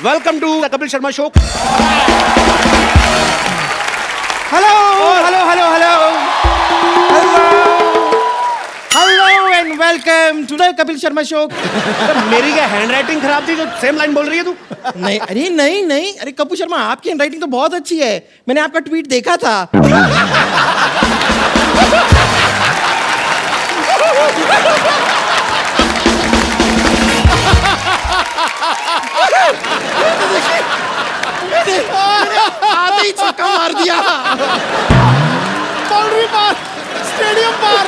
Welcome to the Kapil Sharma show. Hello hello hello hello hello and welcome to the Kapil Sharma show. मेरी क्या hand writing खराब थी जो same line बोल रही है तू? नहीं अरे नहीं नहीं, अरे कपिल शर्मा आपकी हैंड राइटिंग तो बहुत अच्छी है, मैंने आपका ट्वीट देखा था। आते ही छक्का मार दिया, बाउंड्री पार, स्टेडियम पार।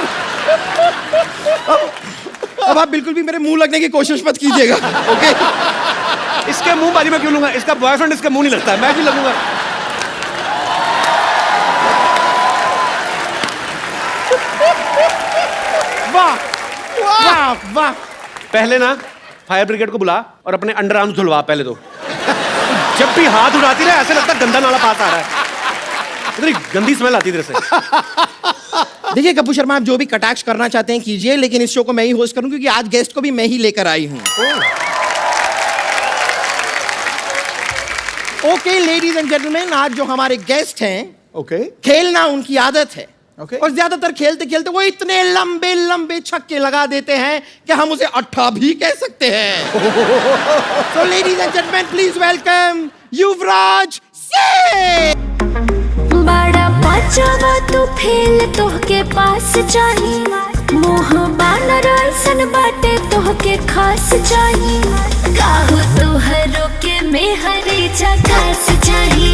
अब आप बिल्कुल भी मेरे मुंह लगने की कोशिश मत कीजिएगा, ओके? इसके मुंह बाजी में क्यों लूंगा? इसका बॉयफ्रेंड इसके मुंह नहीं लगता है, मैं भी लगूंगा। वाह वाह वाह। पहले ना फायर ब्रिगेड को बुला और अपने अंडर आर्म्स धुलवा पहले तो। जब भी हाथ उठाती रहे ऐसे लगता है गंदा नाला पास आ रहा है, इतनी गंदी स्मेल आती है तेरे से। देखिए कपूर शर्मा, आप जो भी कटाक्ष करना चाहते हैं कीजिए, लेकिन इस शो को मैं ही होस्ट करूं क्योंकि आज गेस्ट को भी मैं ही लेकर आई हूं। ओके लेडीज एंड जेंटलमैन, आज जो हमारे गेस्ट हैं, ओके खेलना उनकी आदत है। ओके। और ज्यादातर खेलते खेलते वो इतने लंबे लंबे छक्के लगा देते हैं कि हम उसे अट्ठा भी कह सकते हैं। तो ladies and gentleman please welcome Yuvraj Singh. बड़ा बचावा तू फेल तोहके पास चाही, मोह बानर ऐसन बाटे तोहके खास चाही, काहो तोहरो के मेहरी झकास चाही,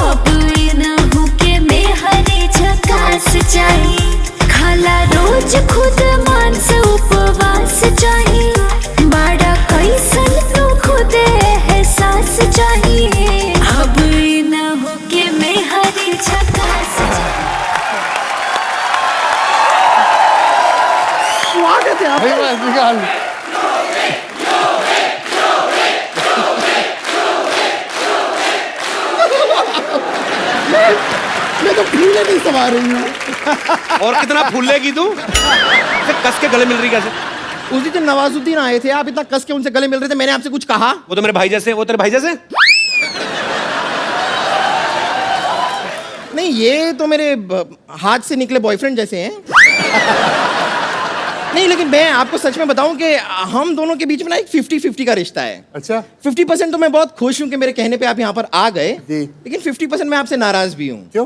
अब इनहु के मेहरी झकास चाही, खाला रोज खुद मांस उपवास चाही, बड़ा कैसन तू खुदे एहसास चाही, अब इनहु के मेहरी झकास चाही। स्वागत है आपका। मैं तो फूले नहीं समा रही हूँ। और कितना फूलेगी तू? कस के गले मिल रही कैसे? उस दिन जब नवाजुद्दीन आए थे, आप इतना कस के उनसे गले मिल रहे थे, मैंने आपसे कुछ कहा? वो तो मेरे भाई जैसे, वो तेरे भाई जैसे? नहीं, ये तो मेरे हाथ से निकले बॉयफ्रेंड जैसे हैं। नहीं, लेकिन मैं आपको सच में बताऊं कि हम दोनों के बीच में ना एक 50-50 का रिश्ता है। अच्छा 50% तो मैं बहुत खुश हूं कि मेरे कहने पे आप यहाँ पर आ गए, जी। लेकिन 50% मैं आपसे नाराज भी हूँ। क्यों?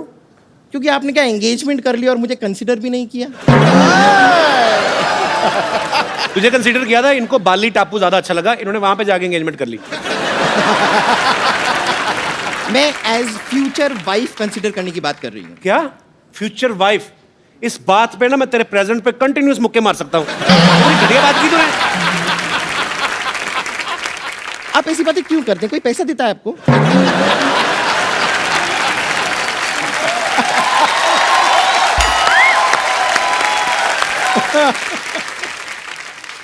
क्योंकि आपने क्या एंगेजमेंट कर लिया और मुझे कंसिडर भी नहीं किया। तुझे कंसीडर किया था, इनको बाली टापू ज्यादा अच्छा लगा, इन्होंने वहां पे जाके एंगेजमेंट कर ली। मैं एज फ्यूचर वाइफ कंसिडर करने की बात कर रही हूँ। क्या फ्यूचर वाइफ? इस बात पे ना मैं तेरे प्रेजेंट पे कंटिन्यूस मुक्के मार सकता हूँ। पूरी घटिया बात की तूने। आप ऐसी बातें क्यों करते हैं? कोई पैसा देता है आपको?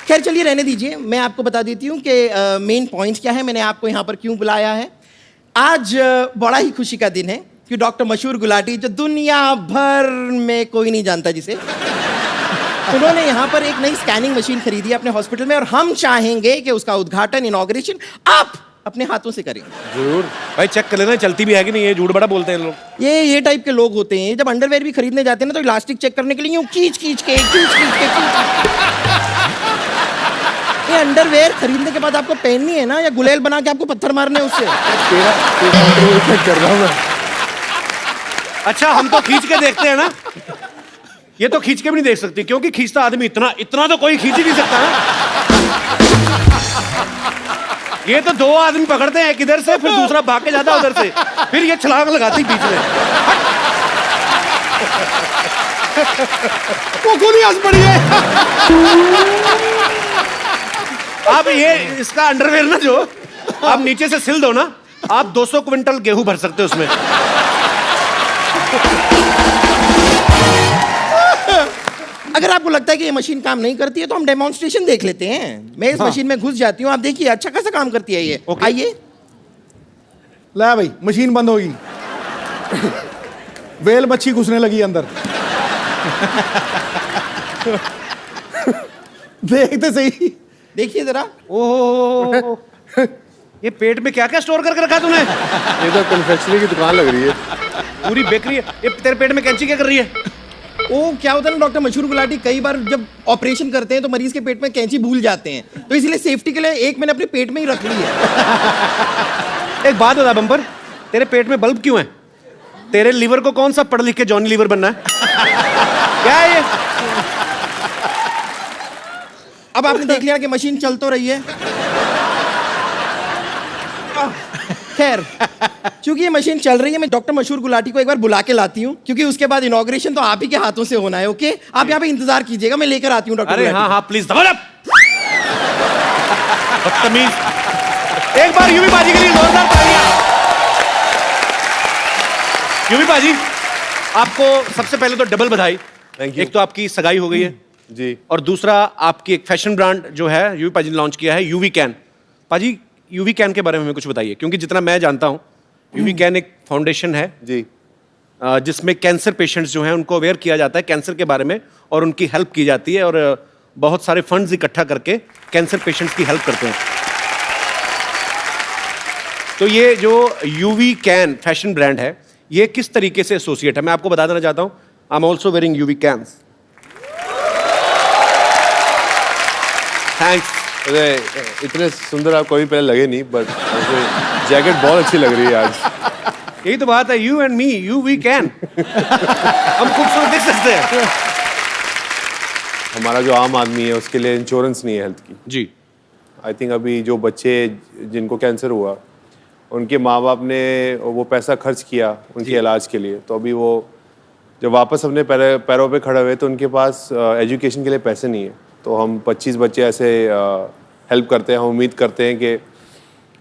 खैर चलिए रहने दीजिए, मैं आपको बता देती हूँ कि मेन पॉइंट क्या है, मैंने आपको यहाँ पर क्यों बुलाया है। आज बड़ा ही खुशी का दिन है कि डॉक्टर मशहूर गुलाटी, जो दुनिया भर में कोई नहीं जानता जिसे, उन्होंने यहाँ पर एक नई स्कैनिंग मशीन खरीदी है अपने हॉस्पिटल में, और हम चाहेंगे कि उसका उद्घाटन, इनॉग्रेशन आप अपने हाथों से करें। जरूर भाई, चेक कर लेना चलती भी है कि नहीं। ये झूठ बड़ा बोलते हैं लोग। ये टाइप के लोग होते हैं, जब अंडरवेयर भी खरीदने जाते हैं ना तो इलास्टिक चेक करने के लिए यूं खींच खींच के ये अंडरवेयर खरीदने के बाद आपको पहननी है ना, या गुलेल बना के आपको पत्थर मारने हैं उससे? तेरा चेक कर रहा हूँ मैं। अच्छा, हम तो खींच के देखते हैं ना, ये तो खींच के भी नहीं देख सकती, क्योंकि खींचता आदमी इतना इतना तो कोई खींच ही नहीं सकता ना। ये तो दो आदमी पकड़ते हैं, एक इधर से फिर दूसरा भाग के जाता है उधर से, फिर ये छलांग लगाती बीच में। वो गोली हंस पड़ी है। अब ये इसका अंडरवेयर ना, जो आप नीचे से सिल दो ना, आप 200 क्विंटल गेहूं भर सकते हो उसमें। अगर आपको लगता है कि ये मशीन काम नहीं करती है तो हम डेमोन्स्ट्रेशन देख लेते हैं। मैं इस मशीन में घुस जाती हूँ, आप देखिए अच्छा खासा काम करती है ये। आइए। ला भाई, मशीन बंद होगी। वेल मच्छी घुसने लगी अंदर। देखते सही, देखिए जरा। ओह ये पेट में क्या क्या स्टोर करके रखा तूने? ये तो कन्फेक्शनरी की दुकान लग रही है। पूरी बेकरी है। ये तेरे पेट में कैंची क्या कर रही है? वो क्या होता है ना डॉक्टर मशहूर गुलाटी, कई बार जब ऑपरेशन करते हैं तो मरीज के पेट में कैंची भूल जाते हैं, तो इसलिए सेफ्टी के लिए एक मैंने अपने पेट में ही रख ली है। एक बात बता बम्पर, तेरे पेट में बल्ब क्यों है? तेरे लीवर को कौन सा पढ़ लिख के जॉनी लीवर बनना है? क्या है ये? अब आपने देख लिया कि मशीन चल तो रही है। खैर, चूंकि ये मशीन चल रही है, मैं डॉक्टर मशहूर गुलाटी को एक बार बुला के लाती हूँ, क्योंकि उसके बाद इनॉग्रेशन तो आप ही के हाथों से होना है। ओके, आप यहाँ पे इंतजार कीजिएगा, मैं लेकर आती हूँ डॉक्टर अरे गुलाटी हाँ को। हाँ प्लीज दबा बदतमीज। एक बार यूवी बाजी के लिए जोरदार तालियां। यूवी बाजी, आपको सबसे पहले तो डबल बधाई। Thank you. एक तो आपकी सगाई हो गई है जी। और दूसरा आपकी एक फैशन ब्रांड जो है यूवी पाजी ने लॉन्च किया है, यूवी कैन। पाजी, यूवी कैन के बारे में हमें कुछ बताइए, क्योंकि जितना मैं जानता हूँ यूवी कैन एक फाउंडेशन है जी। जिसमें कैंसर पेशेंट्स जो हैं उनको अवेयर किया जाता है कैंसर के बारे में और उनकी हेल्प की जाती है, और बहुत सारे फंड्स इकट्ठा करके कैंसर पेशेंट्स की हेल्प करते हैं। तो ये जो यूवी कैन फैशन ब्रांड है, ये किस तरीके से एसोसिएट है? मैं आपको बता देना चाहता हूँ, I am also wearing UV cans. Thanks. अरे इतने सुंदर आप कभी पहले लगे नहीं, बट जैकेट बहुत अच्छी लग रही है आज। यही तो बात है, you and me, you we can. हम खूबसूरत दिख सकते हैं। हमारा जो आम आदमी है उसके लिए इंश्योरेंस नहीं है हेल्थ की। जी। आई थिंक अभी जो बच्चे जिनको कैंसर हुआ, उनके माँ बाप ने वो पैसा खर्च किया उनके इलाज के लिए, तो अभी वो जब वापस अपने पैरों पे खड़े हुए तो उनके पास एजुकेशन के लिए पैसे नहीं है। तो हम 25 बच्चे ऐसे हेल्प करते हैं। हम उम्मीद करते हैं कि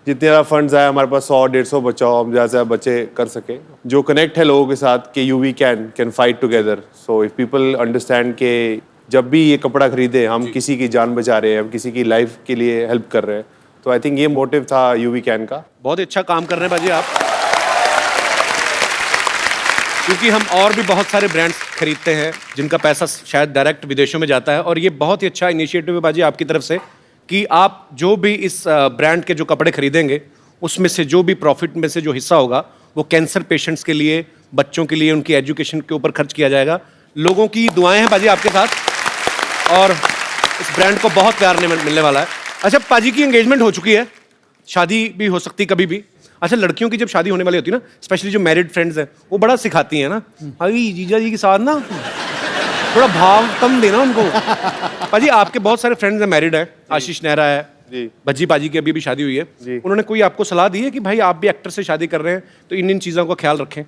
जितने ज़्यादा फंड्स आए, हमारे पास 100-150 बच्चा हो, हम ज़्यादा से ज़्यादा बच्चे कर सके। जो कनेक्ट है लोगों के साथ कि UV can fight together. So if people understand कि जब भी ये कपड़ा खरीदे हम किसी की जान बचा रहे हैं, हम किसी की लाइफ के लिए हेल्प कर रहे हैं। तो आई थिंक ये मोटिव था यूवी कैन का। बहुत अच्छा काम कर रहे हैं बाजी आप, क्योंकि हम और भी बहुत सारे ब्रांड्स खरीदते हैं जिनका पैसा शायद डायरेक्ट विदेशों में जाता है, और ये बहुत ही अच्छा इनिशिएटिव है बाजी आपकी तरफ से कि आप जो भी इस ब्रांड के जो कपड़े खरीदेंगे उसमें से जो भी प्रॉफिट में से जो हिस्सा होगा वो कैंसर पेशेंट्स के लिए, बच्चों के लिए, उनकी एजुकेशन के ऊपर खर्च किया जाएगा। लोगों की दुआएं हैं बाजी आपके साथ, और इस ब्रांड को बहुत प्यार मिलने वाला है। अच्छा, पाजी की एंगेजमेंट हो चुकी है, शादी भी हो सकती कभी भी। अच्छा, लड़कियों की जब शादी होने वाली होती है ना, स्पेशली जो मैरिड फ्रेंड्स हैं, वो बड़ा सिखाती हैं ना, अभी जीजा जी के साथ ना थोड़ा भाव कम देना उनको। पाजी, आपके बहुत सारे फ्रेंड्स हैं, मैरिड हैं, आशीष नेहरा है जी, भज्जी पाजी की अभी भी शादी हुई है। जी। उन्होंने कोई आपको सलाह दी है कि भाई आप भी एक्टर से शादी कर रहे हैं तो इन चीज़ों का ख्याल रखें?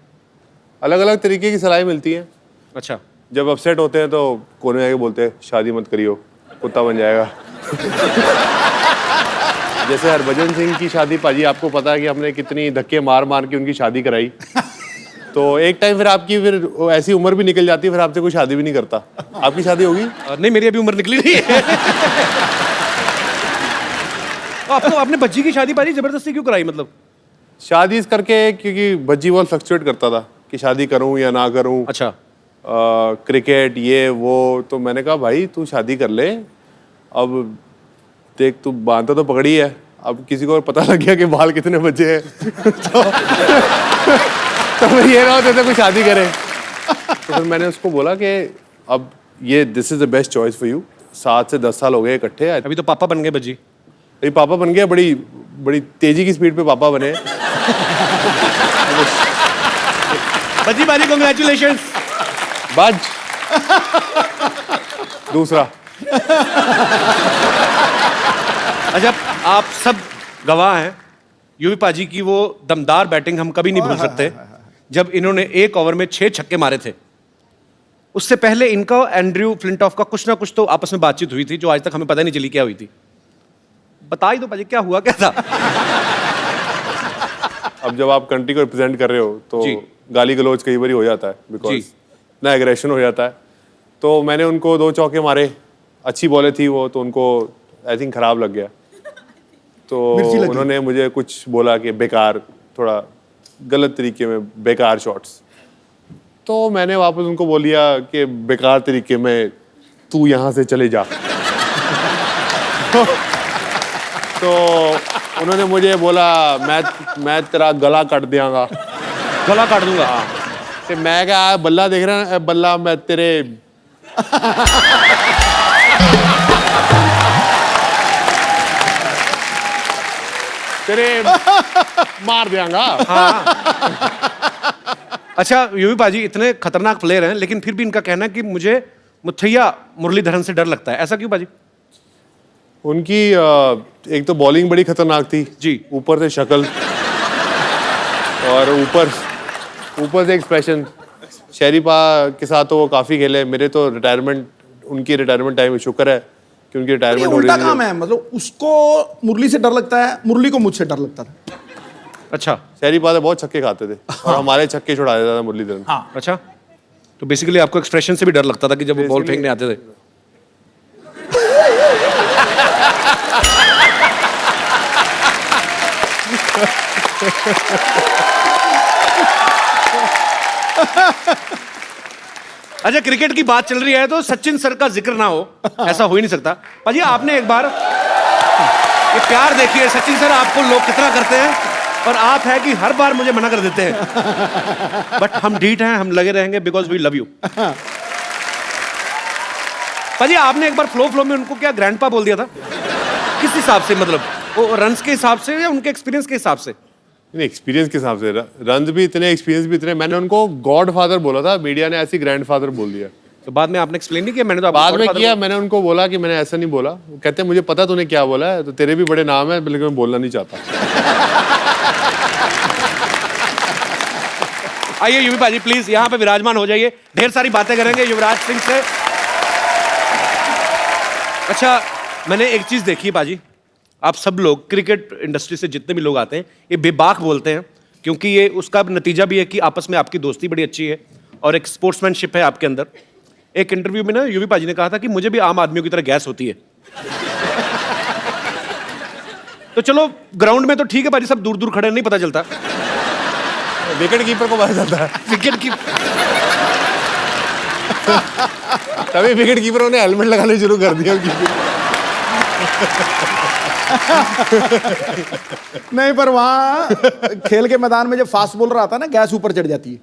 अलग अलग तरीके की सलाह मिलती है। अच्छा। जब अपसेट होते हैं तो कोने में आके बोलते हैं शादी मत करियो, कुत्ता बन जाएगा। जैसे हरभजन सिंह की शादी, पाजी आपको पता है कि हमने कितनी धक्के मार मार के उनकी शादी कराई। तो एक टाइम फिर आपकी ऐसी उम्र भी निकल जाती है, फिर आपसे कोई शादी भी नहीं करता। आपकी शादी होगी? नहीं, मेरी अभी उम्र निकली नहीं है। आपको आपने बच्ची की शादी पाजी जबरदस्ती क्यों कराई? मतलब शादी इस करके क्योंकि बज्जी बहुत फ्लक्चुएट करता था कि शादी करूं या ना करूं। अच्छा। क्रिकेट ये वो, तो मैंने कहा भाई तू शादी कर ले, अब देख तू बांधता तो पकड़ी है, अब किसी को पता लग गया कि बाल कितने बचे हैं तो फिर ये ना होते कोई शादी करे। तो फिर मैंने उसको बोला कि अब ये this is the best choice for you. 7 से 10 साल हो गए इकट्ठे। अभी तो पापा बन गए बज्जी। अभी पापा बन गया, बड़ी बड़ी तेजी की स्पीड पे पापा बने। बज्जी बाजी कांग्रेचुलेशंस। बाज दूसरा। अच्छा, आप सब गवाह हैं, यूवी पाजी की वो दमदार बैटिंग हम कभी नहीं भूल सकते, जब इन्होंने एक ओवर में 6 छक्के मारे थे। उससे पहले इनका एंड्रयू फ्लिंटॉफ का कुछ ना कुछ तो आपस में बातचीत हुई थी जो आज तक हमें पता नहीं चली क्या हुई थी। बता ही दो पाजी, क्या हुआ क्या था? अब जब आप कंट्री को रिप्रेजेंट कर रहे हो तो जी। गाली गलौज कई बार हो जाता है, बिकॉज जी। ना एग्रेशन हो जाता है। तो मैंने उनको 2 चौके मारे, अच्छी बॉलें थी वो, तो उनको आई थिंक खराब लग गया। तो उन्होंने मुझे कुछ बोला कि बेकार, थोड़ा गलत तरीके में बेकार शॉट्स। तो मैंने वापस उनको बोल दिया कि बेकार तरीके में तू यहाँ से चले जा। तो उन्होंने मुझे बोला मैं तेरा गला कट दियांगा। गला काट दूंगा। ਤੇ ਮੈਂ ਕਿਹਾ ਬੱਲਾ ਦੇਖ ਰਿਹਾ ਬੱਲਾ ਮੈਂ ਤੇਰੇ तेरे मार दियांगा। अच्छा यूवी पाजी इतने खतरनाक प्लेयर हैं लेकिन फिर भी इनका कहना है कि मुझे मुथैया मुरलीधरन से डर लगता है, ऐसा क्यों पाजी? उनकी एक तो बॉलिंग बड़ी खतरनाक थी जी। ऊपर से शक्ल और ऊपर से एक्सप्रेशन। शरीफा के साथ तो वो काफी खेले, मेरे तो उनकी रिटायरमेंट टाइम शुक्र है कि उनकी ये रिटायरमेंट हो उल्टा रही काम है, मतलब उसको मुरली से डर लगता है, मुरली को मुझसे डर लगता था। अच्छा शरीफा तो बहुत छक्के खाते थे और हमारे छक्के छुड़ा देता था मुरलीधरन। हाँ। अच्छा, तो बेसिकली आपको एक्सप्रेशन से भी डर लगता था कि जब वो बॉल फेंकने आते थे। अच्छा क्रिकेट की बात चल रही है तो सचिन सर का जिक्र ना हो, ऐसा हो ही नहीं सकता। पाजी आपने एक बार ये प्यार देखिए, सचिन सर आपको लोग कितना करते हैं और आप है कि हर बार मुझे मना कर देते हैं, बट हम ढीठ हैं, हम लगे रहेंगे बिकॉज वी लव यू। पाजी आपने एक बार फ्लो में उनको क्या ग्रैंडपा बोल दिया था, किस हिसाब से? मतलब वो रन्स के हिसाब से या उनके एक्सपीरियंस के हिसाब से? एक्सपीरियंस के हिसाब से रन भी इतने, एक्सपीरियंस भी इतने। मैंने उनको गॉड फादर बोला था, मीडिया ने ऐसी ग्रैंड फादर बोल दिया। तो बाद में आपने एक्सप्लेन नहीं किया? मैंने तो आपको बाद में godfather किया, मैंने उनको बोला कि मैंने ऐसा नहीं बोला। वो कहते हैं मुझे पता तूने क्या बोला है, तो तेरे भी बड़े नाम है लेकिन मैं बोलना नहीं चाहता। आइए युवी पाजी प्लीज यहाँ पे विराजमान हो जाइए, ढेर सारी बातें करेंगे युवराज सिंह से। अच्छा मैंने एक चीज देखी है पाजी, आप सब लोग क्रिकेट इंडस्ट्री से जितने भी लोग आते हैं ये बेबाक बोलते हैं, क्योंकि ये उसका नतीजा भी है कि आपस में आपकी दोस्ती बड़ी अच्छी है और एक स्पोर्ट्समैनशिप है आपके अंदर। एक इंटरव्यू में ना युवी पाजी ने कहा था कि मुझे भी आम आदमियों की तरह गैस होती है। तो चलो ग्राउंड में तो ठीक है पाजी, सब दूर दूर खड़े नहीं पता चलता, विकेट कीपर को पता चलता है। विकेट की तभी विकेट कीपरों ने हेलमेट लगाने शुरू कर दिया। नहीं, पर वहाँ खेल के मैदान में जब फास्ट बॉलर आता है ना, गैस ऊपर चढ़ जाती है।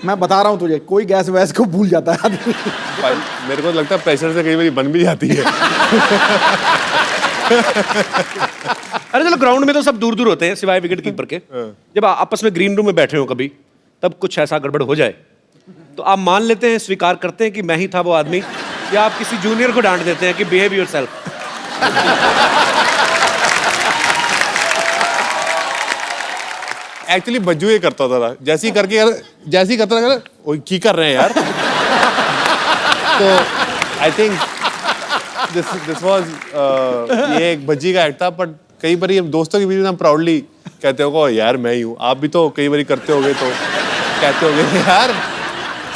मैं बता रहा हूँ तुझे, कोई गैस वैस को भूल जाता है आदमी। भाई मेरे को लगता है प्रेशर से कई बार बन भी जाती है। अरे चलो ग्राउंड में तो सब दूर दूर होते हैं सिवाय विकेट कीपर के। जब आपस में ग्रीन रूम में बैठे हो कभी, तब कुछ ऐसा गड़बड़ हो जाए तो आप मान लेते हैं, स्वीकार करते हैं कि मैं ही था वो आदमी, या आप किसी जूनियर को डांट देते हैं कि बिहेव योरसेल्फ? एक्चुअली बज्जू ये करता था, जैसे ही करता था, वो की कर रहे हैं यार। तो आई थिंक दिस वाज ये एक बज्जी का एक्ट था, बट कई बार ये दोस्तों के बीच में हम प्राउडली कहते हो यार मैं ही हूँ। आप भी तो कई बार करते होगे, तो कहते होगे यार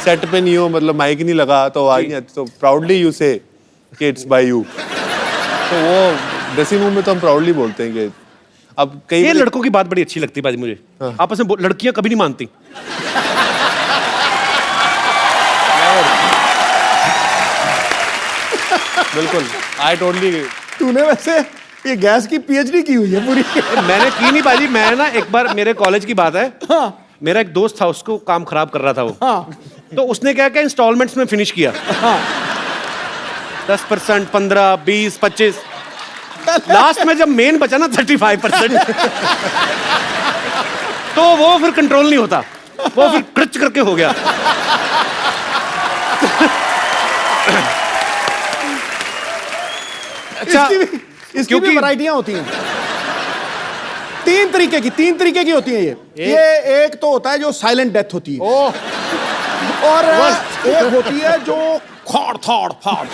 सेट पे नहीं हो, मतलब माइक नहीं लगा तो आवाज नहीं आती, तो प्राउडली यू से कि इट्स बाय यू। तो वो ड्रेसिंग रूम में तो हम प्राउडली बोलते हैं कि अब कई ये लड़कों की बात बड़ी अच्छी लगती है बाजी मुझे। आपस में लड़कियां कभी नहीं मानती। बिल्कुल आई टोटली। तूने वैसे ये गैस की पीएचडी की हुई है पूरी। मैंने की नहीं बाजी, मैं ना एक बार मेरे कॉलेज की बात है, मेरा एक दोस्त था, उसको काम खराब कर रहा था वो। तो उसने क्या क्या इंस्टॉलमेंट्स में फिनिश किया। 10%, 15, 20, 25, लास्ट में जब मेन बचा ना 35%, तो वो फिर कंट्रोल नहीं होता, वो फिर क्रच करके हो गया। अच्छा इसकी भी वैरायटियां होती हैं। तीन तरीके की होती हैं ये एक तो होता है जो साइलेंट डेथ होती है, और एक होती है जो खाड़ थाड़ फाड़,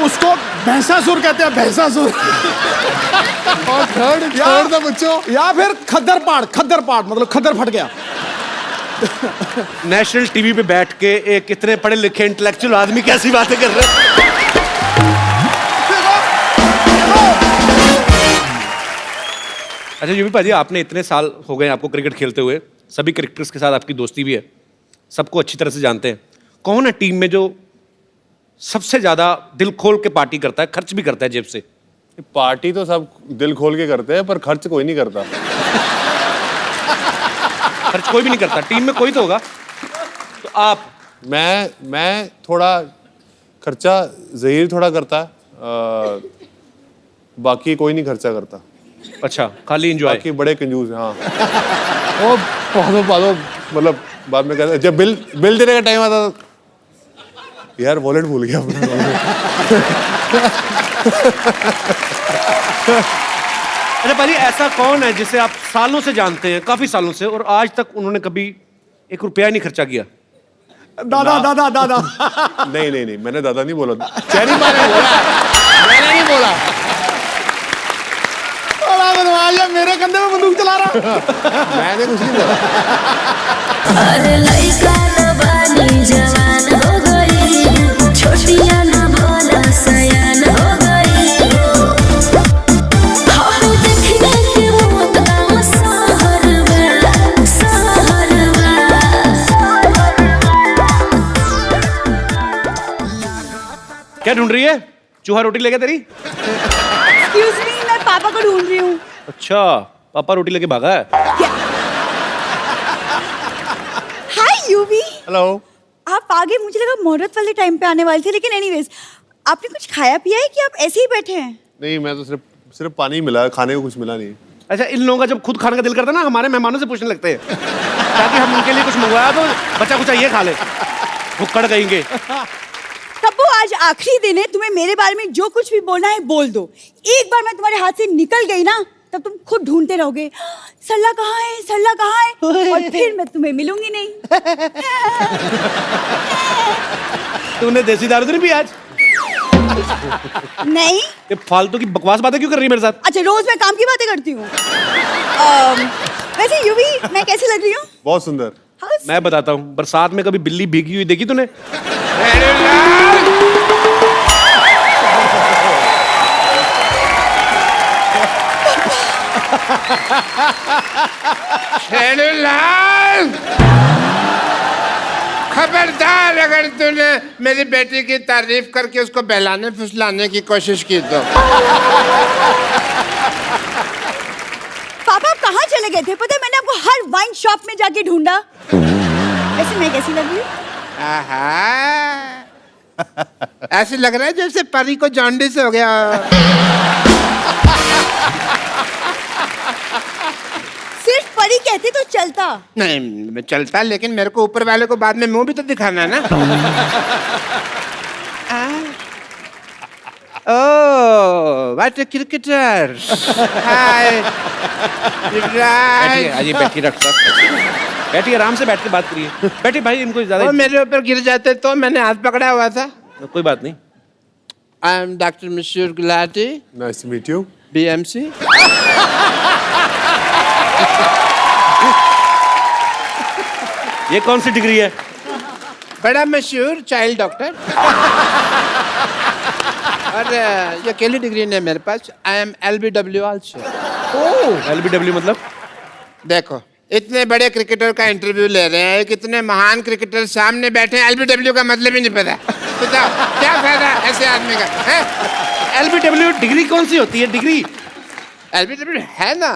उसको भैंसासुर कहते हैं, भैंसासुर। और थर्ड था बच्चों, या फिर खद्दर पाड़ मतलब खद्दर फट गया। नेशनल टीवी पे बैठ के एक इतने पढ़े लिखे इंटेलेक्चुअल आदमी कैसी बातें कर रहे हैं। अच्छा यूवी पाजी, आपने इतने साल हो गए आपको क्रिकेट खेलते हुए, सभी क्रिकेटर्स के साथ आपकी दोस्ती भी है, सबको अच्छी तरह से जानते हैं। कौन है टीम में जो सबसे ज्यादा दिल खोल के पार्टी करता है, खर्च भी करता है जेब से? पार्टी तो सब दिल खोल के करते हैं, पर खर्च कोई नहीं करता। खर्च कोई भी नहीं करता, टीम में कोई तो होगा। तो आप? मैं थोड़ा खर्चा ज़हीर थोड़ा करता है, बाकी कोई नहीं खर्चा करता। अच्छा, खाली एंजॉय। बाकी बड़े कंजूस हैं। हाँ वो पादो मतलब बाद में कहते जब बिल देने का टाइम आता था, यार वॉलेट भूल गया अपना। अच्छा पाजी, ऐसा कौन है जिसे आप सालों से जानते हैं, काफी सालों से, और आज तक उन्होंने कभी 1 रुपया नहीं खर्चा किया? दादा दादा दादा। नहीं मैंने दादा नहीं बोला, चैनी मारे बोला, मैंने नहीं बोला। बड़ा बदमाश है, मेरे कंधे में बंदूक चला रहा। मैंने कुछ नहीं बोला। अरे लइका न बानी जवान हो गई, छोटिया न भोला सयान हो गई। हम देखने के मौत गाँव सहरवा। क्या ढूंढ रही है? चूहा रोटी लेके तेरी? एक्सक्यूज मी, मैं पापा को ढूंढ रही हूँ। अच्छा, पापा रोटी लेके भागा है। हाय यूवी, हेलो। आप आगे, मुझे लगा मुहूर्त वाले टाइम पे आने वाले थे, लेकिन एनीवेज आपने कुछ खाया पिया है कि आप ऐसे ही बैठे हैं? नहीं, मैं तो सिर्फ पानी मिला, खाने को कुछ मिला नहीं। अच्छा, इन लोगों का जब खुद खाने का दिल करता है ना, हमारे मेहमानों से पूछने लगते हैं ताकि हम उनके लिए कुछ मंगवाया तो बच्चा कुछ ये खा ले, भुक्कड़ कहेंगे। तब्बू, आज आखिरी दिन है, तुम्हें मेरे बारे में जो कुछ भी बोलना है बोल दो। एक बार मैं तुम्हारे हाथ से निकल गई ना, तब तुम खुद ढूंढते रहोगे, सल्ला कहाँ है, सल्ला कहाँ है, और फिर मैं तुम्हें मिलूंगी नहीं। तूने देसी दारू तो नहीं पी आज? नहीं। ये फालतू की बकवास बातें क्यों कर रही है मेरे साथ? अच्छा, रोज मैं काम की बातें करती हूँ। वैसे यूवी, मैं कैसी लग रही हूँ? बहुत सुंदर। मैं बताता हूँ, बरसात में कभी बिल्ली भीगी हुई देखी तूने? खबरदार, अगर तूने मेरी बेटी की तारीफ करके उसको बहलाने फुसलाने की कोशिश की तो। पापा, आप कहाँ चले गए थे? पता है, मैंने आपको हर वाइन शॉप में जाके ढूंढा। वैसे मैं कैसी लग रही हूँ? आहा, ऐसे लग रहा है जैसे परी को जॉन्डिस हो गया। सिर्फ परी कहते तो चलता। नहीं, मैं चलता, लेकिन मेरे को ऊपर वाले को बाद में मुंह भी तो दिखाना है ना। ओह, व्हाट अ क्रिकेटर। हाय। बैठी रख सर, बैठी, आराम से बैठ के बात करिए। बैठी भाई, इनको ज्यादा। वो मेरे ऊपर गिर जाते तो, मैंने हाथ पकड़ा हुआ था। कोई बात नहीं। आई am doctor Mashoor Gulati, nice to meet you. BMC। ये कौन सी डिग्री है? बड़ा मशहूर चाइल्ड डॉक्टर। और ये अकेली डिग्री नहीं है मेरे पास। I am LBW also. LBW मतलब? देखो, इतने बड़े क्रिकेटर का इंटरव्यू ले रहे हैं, कितने महान क्रिकेटर सामने बैठे हैं, LBW का मतलब ही नहीं पता। बताओ क्या फायदा ऐसे आदमी का है? LBW डिग्री कौन सी होती है? डिग्री LBW है ना,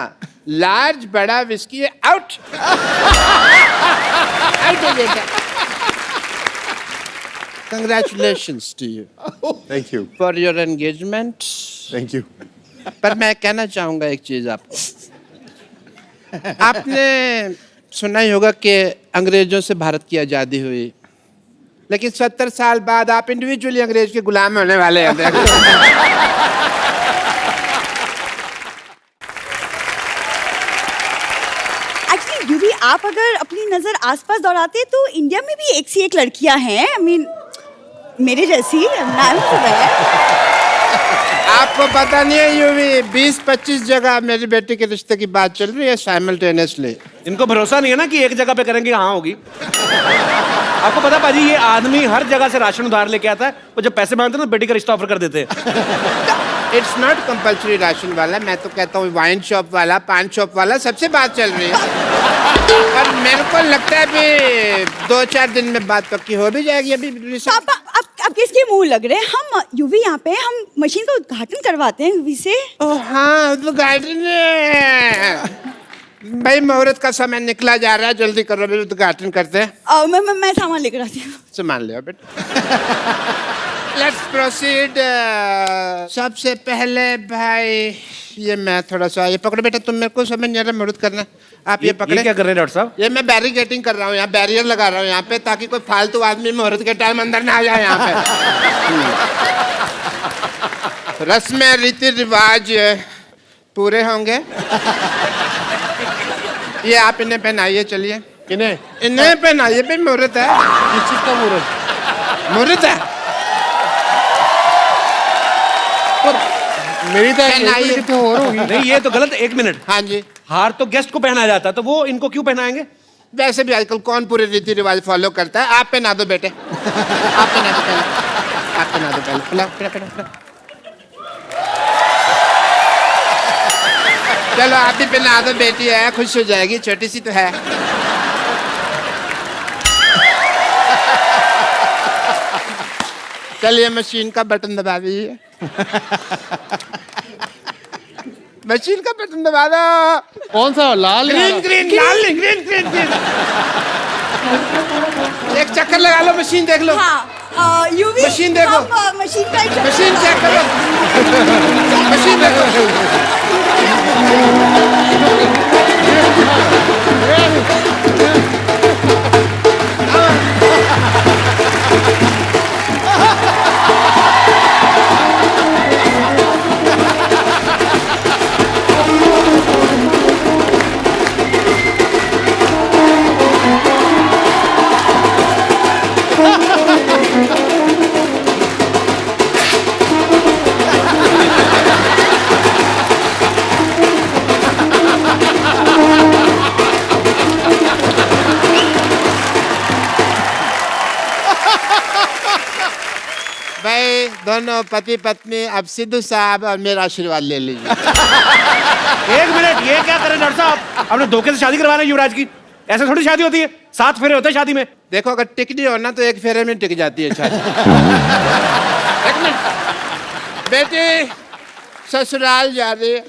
लार्ज बड़ा विस्की है, आउट। आउट हो गया। Congratulations to you thank you. for your engagement. Thank you. पर मैं कहना चाहूंगा एक चीज आपको। आपने सुना ही होगा कि अंग्रेजों से भारत की आजादी हुई, लेकिन 70 साल बाद आप इंडिविजुअली अंग्रेज के गुलाम होने वाले हैं। एक्चुअली यूवी, आप अगर अपनी नजर आसपास दौड़ाते तो इंडिया में भी एक सी एक लड़कियां हैं। आई मीन, मेरे जैसी। आपको पता नहीं है यूवी, 20-25 जगह मेरी बेटी के रिश्ते की बात चल रही है साइमल्टेनियसली। इनको भरोसा नहीं है ना कि एक जगह पे करेंगे हाँ होगी। आपको पता पाजी, ये आदमी हर जगह से राशन उधार लेके आता है, और जब पैसे मांगते हैं तो बेटी का रिश्ता ऑफर कर देते हैं। इट्स नॉट कंपल्सरी राशन वाला, मैं तो कहता हूँ वाइन शॉप वाला, पान शॉप वाला, सबसे बात चल रही है। और मेरे को लगता है अभी 2-4 दिन में बात पक्की हो भी जाएगी अभी रिसेप्शन। पापा अब किसके मुंह लग रहे हैं? हम यूवी यहाँ पे हम मशीन का उद्घाटन करवाते हैं यूवी से। ओह हाँ उद्घाटन भाई मुहूर्त का समय निकला जा रहा है, जल्दी करो अभी उद्घाटन करते हैं। मैं सामान लेकर आती हूँ। सामान ले बेटा। Let's proceed. सबसे पहले भाई ये मैं थोड़ा सा ये पकड़ो बेटा, तुम मेरे को समझ नहीं आ रहा मुहूर्त करना। आप ये पकड़े। क्या कर रहे हैं डॉक्टर साहब? ये मैं बैरिकेटिंग कर रहा हूँ, यहाँ बैरियर लगा रहा हूँ यहाँ पे, ताकि कोई फालतू आदमी मुहूर्त के टाइम अंदर ना आ जाए यहाँ पे। रस्में रीति रिवाज पूरे होंगे। ये आप इन्हें पहनाइए, चलिए इन्हें पहनाइए भाई, मुहूर्त है। किस चीज का मुहूर्त? मुहूर्त है। मेरी तो पहनाइए। कितने और होगी। नहीं ये तो गलत। 1 मिनट, हाँ जी। हार तो गेस्ट को पहनाया जाता है, तो वो इनको क्यों पहनाएंगे? वैसे भी आजकल कौन पूरे रीति रिवाज फॉलो करता है? आप पहना दो बेटे, आप पहना दो पहले, आप पहना दो पहले। पहना। चलो आप भी पहना दो, बेटी है खुश हो जाएगी, छोटी सी तो है। चलिए मशीन का बटन दबा दीजिए। मशीन का बटन दबा दो। कौन सा? लाल ग्रीन ग्रीन लाल ग्रीन ग्रीन ग्रीन। एक चक्कर लगा लो, मशीन देख लो। हाँ यूवी मशीन देखो। मशीन का मशीन चेक करो। मशीन देखो। भाई दोनों पति पत्नी अब सिद्धू साहब और मेरा आशीर्वाद ले लीजिए। 1 मिनट, ये क्या करें डॉक्टर साहब? आपने धोखे से शादी करवा रहे हैं युवराज की। ऐसे थोड़ी शादी होती है, 7 फेरे होते हैं शादी में। देखो अगर टिक नहीं होना तो 1 फेरे में टिक जाती है शादी। एक मिनट बेटी ससुराल जा रही है।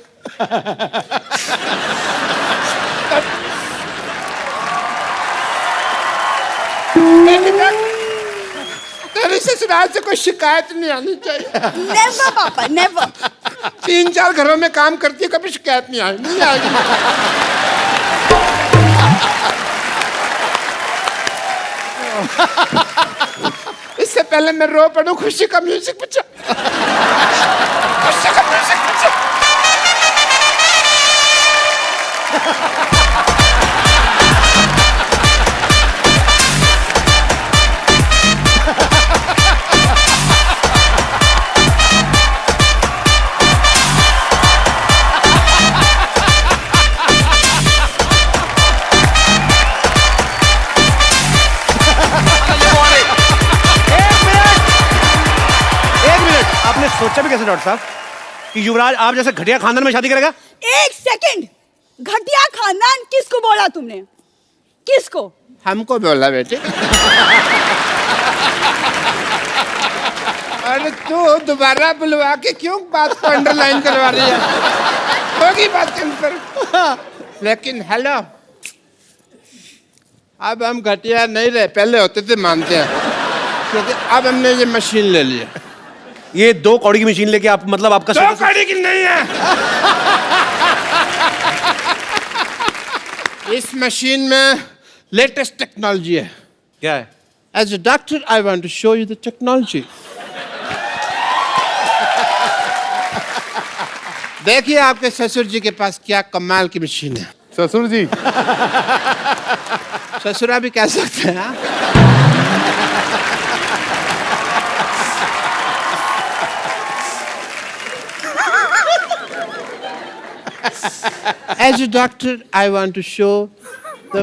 तेरी ससुराल से कोई शिकायत नहीं आनी चाहिए। नेवर पापा नेवर। 3-4 घरों में काम करती है, कभी शिकायत नहीं आएगी। इससे पहले मैं रो पड़ूं, खुशी का म्यूजिक बजा। खुशी का म्यूजिक बजा। आपने सोचा भी कैसे डॉक्टर साहब कि युवराज आप जैसे घटिया खानदान में शादी करेगा? 1 सेकंड, घटिया खानदान किसको बोला तुमने? किसको? हमको बोला बेटे। अरे तू दोबारा बुलवा के क्यों बात को अंडरलाइन करवा रही है? होगी बात कंफर्म। लेकिन हेलो, अब हम घटिया नहीं रहे, पहले होते थे मानते हैं, क्योंकि अब हमने ये मशीन ले ली है। ये 2 कौड़ी की मशीन लेके आप मतलब आपका 2 कौड़ी की नहीं है। इस मशीन में लेटेस्ट टेक्नोलॉजी है। क्या है? As a doctor, I want to show you the technology. देखिए आपके ससुर जी के पास क्या कमाल की मशीन है। ससुर जी ससुरा भी कह सकते हैं हाँ? As a doctor, I want to show the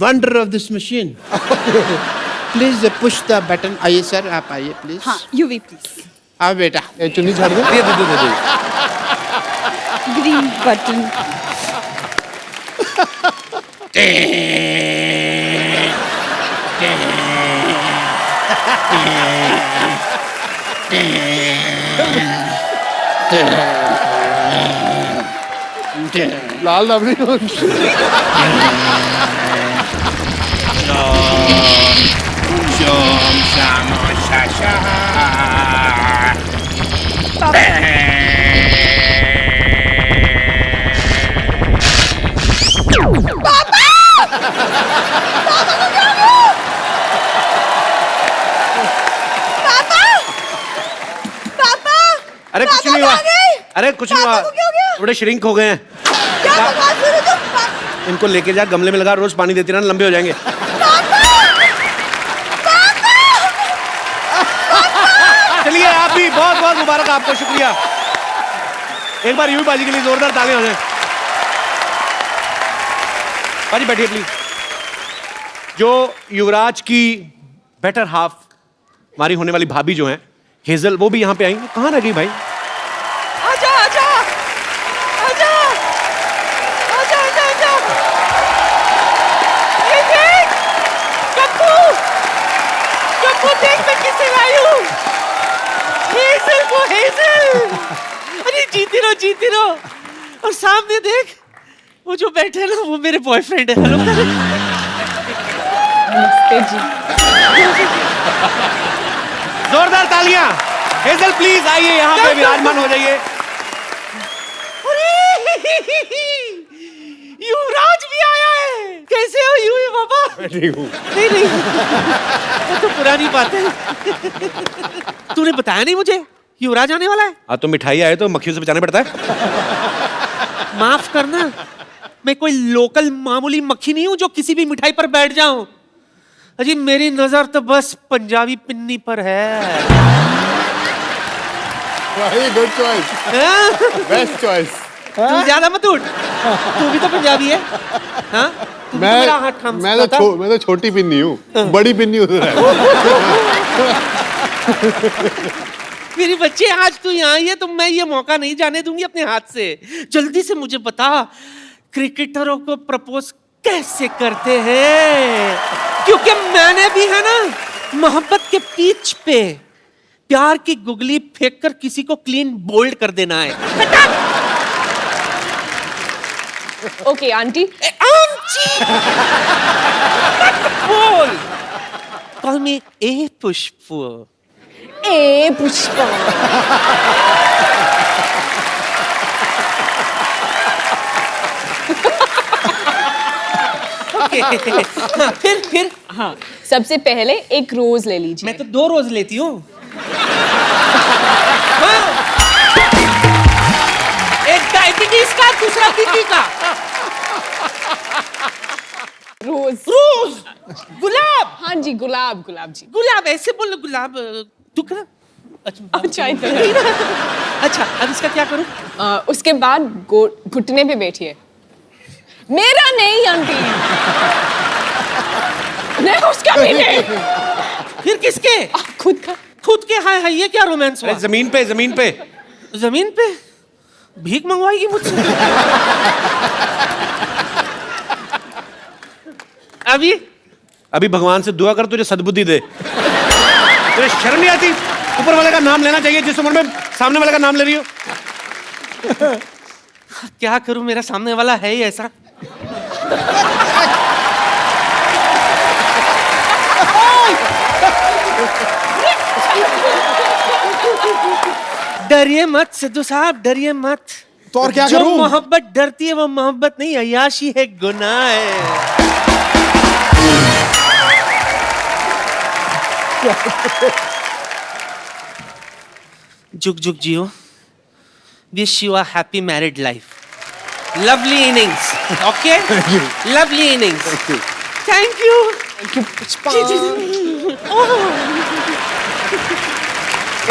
wonder of this machine. Please push the button. आइए सर, आप आइए प्लीज। हाँ यूवी प्लीज। आओ बेटा। ये चुन्नी झाड़ दो। दे। Green button. लाल रबड़ी पापा अरे कुछ नहीं हुआ, अरे कुछ नहीं हुआ, पापा को क्या हो गया? थोड़े श्रिंक हो गए हैं। क्या बकवास कर रहे हो तुम? इनको लेके जा, गमले में लगा, रोज पानी देती रहना, लंबे हो जाएंगे। चलिए आप भी बहुत बहुत मुबारक आपको, शुक्रिया। एक बार यूं बाजी के लिए जोरदार तालियां हो जाए। बाजी बैठिए प्लीज। जो युवराज की बेटर हाफ, हमारी होने वाली भाभी जो हैं हेजल, वो भी यहाँ पे आई। कहाँ रह गई भाई? आजा आजा आजा आजा आजा आजा। ये देख कप्पू, कप्पू देख मैं किसे लाई हूँ। हेजल को, हेजल। अरे जीती रहो। और सामने देख वो जो बैठे हैं ना, वो मेरे बॉयफ्रेंड है। हेलो जोरदार तालियां। हेजल प्लीज आइए यहाँ पे, विराजमान हो जाइए। युवराज भी आया है। कैसे हो युवी बाबा? ठीक हूँ। नहीं वो तो पुरानी बात है। तूने बताया नहीं मुझे युवराज आने वाला है। हाँ तो मिठाई आए तो मक्खियों से बचाना पड़ता है। माफ करना, मैं कोई लोकल मामूली मक्खी नहीं हूं जो किसी भी मिठाई पर बैठ जाऊं। अजी मेरी नजर तो बस पंजाबी पिन्नी पर है। Good choice, best choice. तू ज्यादा मत उठ, तू भी तो पंजाबी है। हाँ तू भी तो मेरा हाथ थाम सकता था। मैं तो छोटी पिन्नी हूँ, बड़ी पिन्नी उधर है। मेरी बच्चे आज तू यहाँ आई है तो मैं ये मौका नहीं जाने दूंगी अपने हाथ से। जल्दी से मुझे बता, क्रिकेटरों को प्रपोज कैसे करते हैं? क्योंकि मैंने भी है ना मोहब्बत के पिच पे प्यार की गुगली फेंक कर किसी को क्लीन बोल्ड कर देना है। Okay aunty. आंटी मत बोल, कॉल मी ए पुष्प। ए पुष्पा। फिर हाँ, सबसे पहले एक रोज ले लीजिए। मैं तो 2 रोज लेती हूँ। एक डायबिटीज का, दूसरा बीपी का। रोज। गुलाब। हाँ जी, गुलाब जी। गुलाब ऐसे बोलो, गुलाब। तू कर। अच्छा इधर। अच्छा अब इसका क्या करूं? उसके बाद घुटने पे बैठिए। मेरा नहीं आंटी। नहीं उसका भी नहीं। फिर किसके? खुद का। खुद के। हाय हाय, ये क्या रोमांस हुआ? जमीन पे जमीन पे भीख मंगवाएगी मुझसे? अभी भगवान से दुआ कर तुझे सद्बुद्धि दे। तुझे शर्म नहीं आती? ऊपर वाले का नाम लेना चाहिए जिस उम्र में सामने वाले का नाम ले रही हो। क्या करूं, मेरा सामने वाला है ही ऐसा। डरिए मत सिद्धू साहब, डरिए मत। तो और क्या जो करूं? मोहब्बत डरती है वो मोहब्बत नहीं, अय्याशी है, गुनाह है। जुग जुग जियो। Wish you a happy married life. Lovely innings. Okay, lovely innings. Thank you.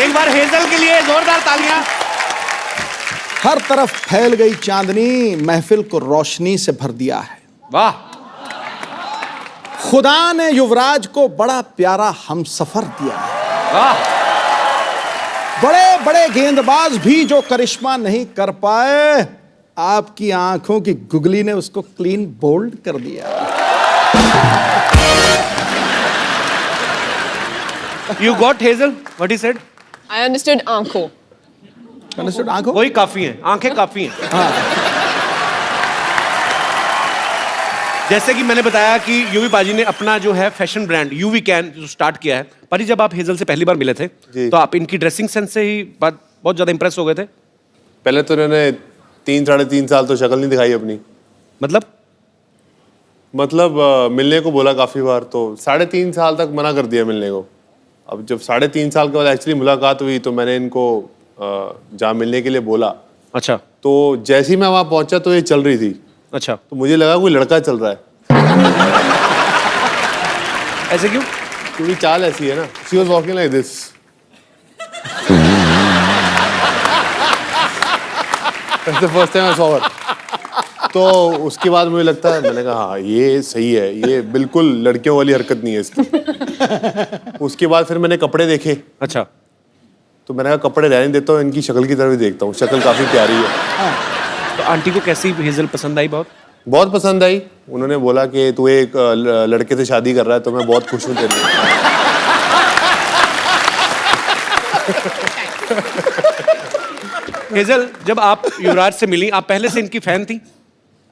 एक बार हेजल के लिए जोरदार तालियां। हर तरफ फैल गई चांदनी, महफिल को रोशनी से भर दिया है। वाह। खुदा ने युवराज को बड़ा प्यारा हमसफर दिया है। वाह। बड़े बड़े गेंदबाज भी जो करिश्मा नहीं कर पाए, आपकी आंखों की गुगली ने उसको क्लीन बोल्ड कर दिया। You got Hazel? What he said? I understood आंखों. अंडरस्टूड? आंखों वही काफी हैं, आंखें काफी हैं। जैसे कि मैंने बताया कि यूवी पाजी ने अपना जो है फैशन ब्रांड यूवी कैन जो स्टार्ट किया है। पाजी, जब आप हेजल से पहली बार मिले थे जी। तो आप इनकी ड्रेसिंग सेंस से ही बहुत ज्यादा इंप्रेस हो गए थे। पहले तो इन्होंने 3-3.5 साल तो शक्ल नहीं दिखाई अपनी। मतलब मिलने को बोला काफी बार, तो 3.5 साल तक मना कर दिया मिलने को। अब जब 3.5 साल के बाद एक्चुअली मुलाकात हुई तो मैंने इनको जहाँ मिलने के लिए बोला, अच्छा तो जैसे ही मैं वहाँ पहुंचा तो ये चल रही थी, अच्छा, तो मुझे लगा कोई लड़का चल रहा है। ऐसे क्यों? क्योंकि चाल ऐसी है ना। She was walking like this. That's the first time I saw her. तो उसके बाद मुझे लगता है, मैंने कहा हाँ ये सही है, ये बिल्कुल लड़कियों वाली हरकत नहीं है इसकी। उसके बाद फिर मैंने कपड़े देखे, अच्छा, तो मैंने कहा कपड़े रहने देता हूँ, इनकी शक्ल की तरफ भी देखता हूँ, शक्ल काफी प्यारी है। तो आंटी को कैसी हेजल पसंद आई? बहुत पसंद आई। उन्होंने बोला कि तू एक लड़के से शादी कर रहा है तो मैं बहुत खुश हूँ तेरे लिए। हेजल, जब आप युवराज से मिली, आप पहले से इनकी फैन थी?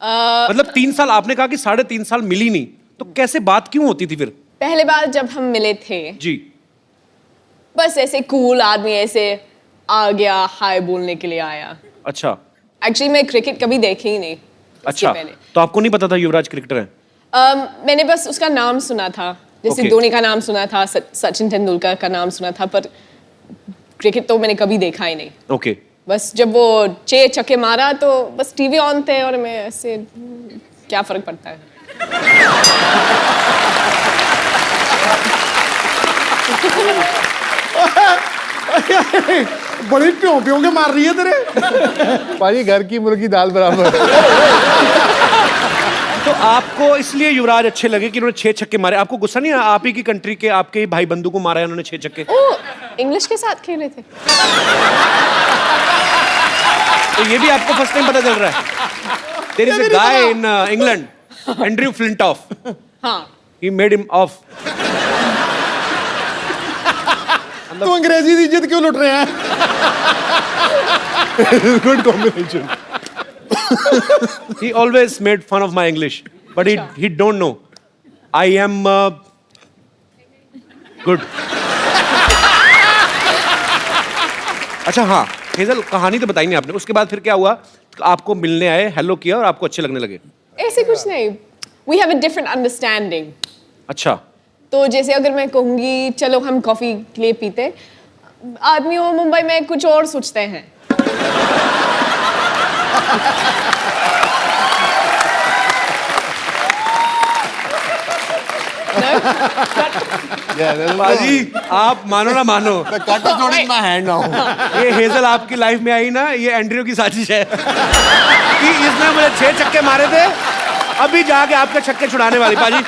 मतलब 3 साल, आपने कहा कि 3.5 साल मिली नहीं, तो कैसे बात क्यों होती थी फिर? पहले बार जब हम मिले थे, जी, बस ऐसे कूल आदमी ऐसे आ गया, हाय बोलने के लिए आया। अच्छा एक्चुअली मैं क्रिकेट कभी देखी ही नहीं। उसके अच्छा, पहले तो आपको नहीं पता था युवराज क्रिकेटर हैं? मैंने बस उसका नाम सुना था, जैसे Okay. धोनी का नाम सुना था, सचिन तेंदुलकर का नाम सुना था, पर क्रिकेट तो मैंने कभी देखा ही नहीं। ओके, बस जब वो 6 छक्के मारा तो बस टीवी ऑन थे और मैं ऐसे, क्या फर्क पड़ता है। बड़ी प्यों के मार रही है तेरे। पाजी घर की मुर्गी दाल बराबर। तो आपको इसलिए युवराज अच्छे लगे कि उन्होंने 6 छक्के मारे? आपको गुस्सा नहीं आया? आप ही की कंट्री के, आपके ही भाई बंधु को मारा है उन्होंने 6 छक्के। ओ, इंग्लिश के साथ खेले थे। तो ये भी आपको फर्स्ट टाइम पता चल रहा है? There is a guy in England, Andrew Flintoff, हाँ, ही मेड हिम ऑफ। तो अंग्रेजी की इज्जत क्यों लुट रहे हैं? Good combination. He always made fun of my English, but he don't know I am good. अच्छा हाँ, हेजल, कहानी तो बताई नहीं आपने। उसके बाद फिर क्या हुआ? आपको मिलने आए, हेलो किया और आपको अच्छे लगने लगे? ऐसे कुछ नहीं। We have a different understanding. अच्छा, तो जैसे अगर मैं कहूँगी चलो हम कॉफी के लिए पीते, आदमी वो मुंबई में कुछ और सोचते हैं। बाजी, आप मानो ना मानो, Cut is not in my hand now. ये हेजल आपकी लाइफ में आई ना, ये एंड्रयू की साजिश है कि इसने मुझे 6 छक्के मारे थे, अभी जाके आपके छक्के छुड़ाने वाली। बाजी,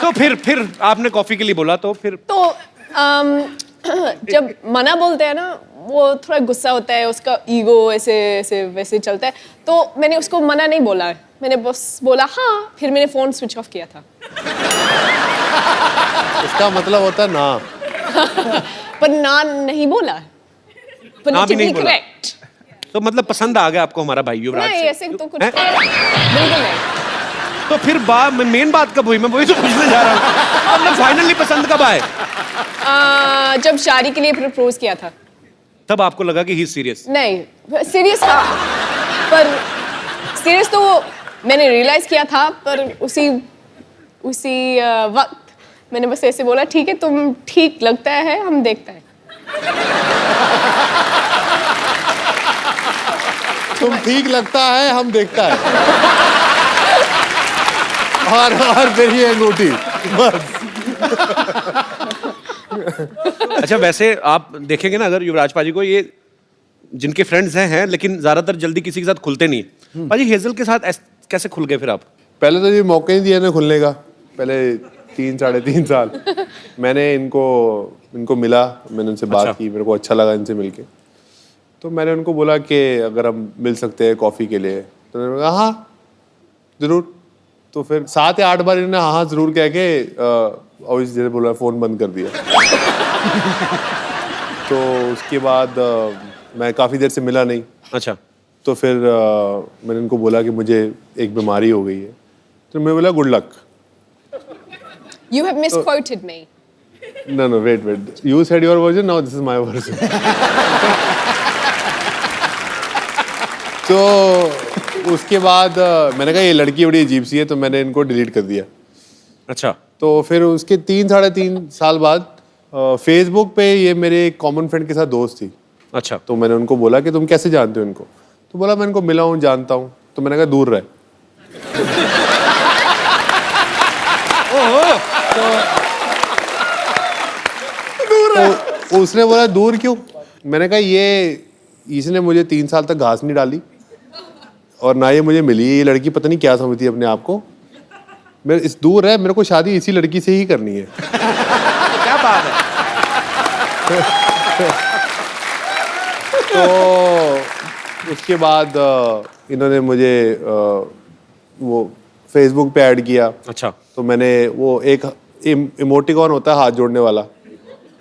तो फिर आपने कॉफी के लिए बोला, तो फिर तो जब मना बोलते हैं ना, वो थोड़ा गुस्सा होता है, उसका ईगो ऐसे ऐसे वैसे चलता है, तो मैंने उसको मना नहीं बोला, मैंने बस बोला हाँ, फिर मैंने फोन स्विच ऑफ किया था। इसका मतलब होता है ना। पर ना नहीं बोला, ना भी नहीं बोला। करेक्ट। तो मतलब पसंद आ गया आपको हमारा भाई युवराज नहीं, से? ऐसे तो कुछ हैं? बिल्कुल नहीं। तो फिर मेन बात कब हुई? मैं वही तो पूछने जा रहा हूँ। मतलब फाइनली पसंद कब आए? जब शादी के लिए प्रपोज किया था, तब आपको लगा कि ही सीरियस? नहीं, सीरियस था, पर सीरियस तो मैंने रियलाइज किया था, पर उसी वक्त मैंने बस ऐसे बोला ठीक है, तुम ठीक लगता है, हम देखते हैं। तुम ठीक लगता है, हम देखता है। और फिर ये अंगूठी बस। अच्छा, वैसे आप देखेंगे ना, अगर युवराज पाजी को, ये जिनके फ्रेंड्स हैं लेकिन ज्यादातर जल्दी किसी के साथ खुलते नहीं है। पाजी, हेजल के साथ कैसे खुल गए फिर आप? पहले तो ये मौका नहीं दिया ना खुलने का। पहले 3-3.5 साल मैंने इनको मिला, मैंने उनसे बात अच्छा। की, मेरे को अच्छा लगा इनसे मिलके। तो मैंने उनको बोला कि अगर हम मिल सकते हैं कॉफ़ी के लिए, तो उन्होंने कहा हाँ ज़रूर। तो फिर 7 या 8 बार इन्होंने हाँ ज़रूर कह के और जैसे बोला फ़ोन बंद कर दिया। तो उसके बाद मैं काफ़ी देर से मिला नहीं। अच्छा। तो फिर मैंने उनको बोला कि मुझे एक बीमारी हो गई है। तो मैं बोला good luck. You have misquoted me. No, wait. You said your version, now this is my version. तो उसके बाद मैंने कहा ये लड़की बड़ी अजीब सी है, तो मैंने इनको डिलीट कर दिया। अच्छा। तो फिर उसके 3-3.5 साल बाद फेसबुक पे ये मेरे एक कॉमन फ्रेंड के साथ दोस्त थी। अच्छा। तो मैंने उनको बोला कि तुम कैसे जानते हो इनको? तो बोला मैं इनको मिला हूँ, जानता हूँ। तो मैंने कहा दूर रहे। तो उसने बोला दूर क्यों? मैंने कहा ये इसने मुझे 3 साल तक घास नहीं डाली और ना ये मुझे मिली। ये लड़की पता नहीं क्या समझती है अपने आप को। मेरे इस दूर है, मेरे को शादी इसी लड़की से ही करनी है। क्या बात है। तो उसके बाद इन्होंने मुझे वो फेसबुक पे ऐड किया। अच्छा। तो मैंने वो एक इमोटिकॉन होता है हाथ जोड़ने वाला,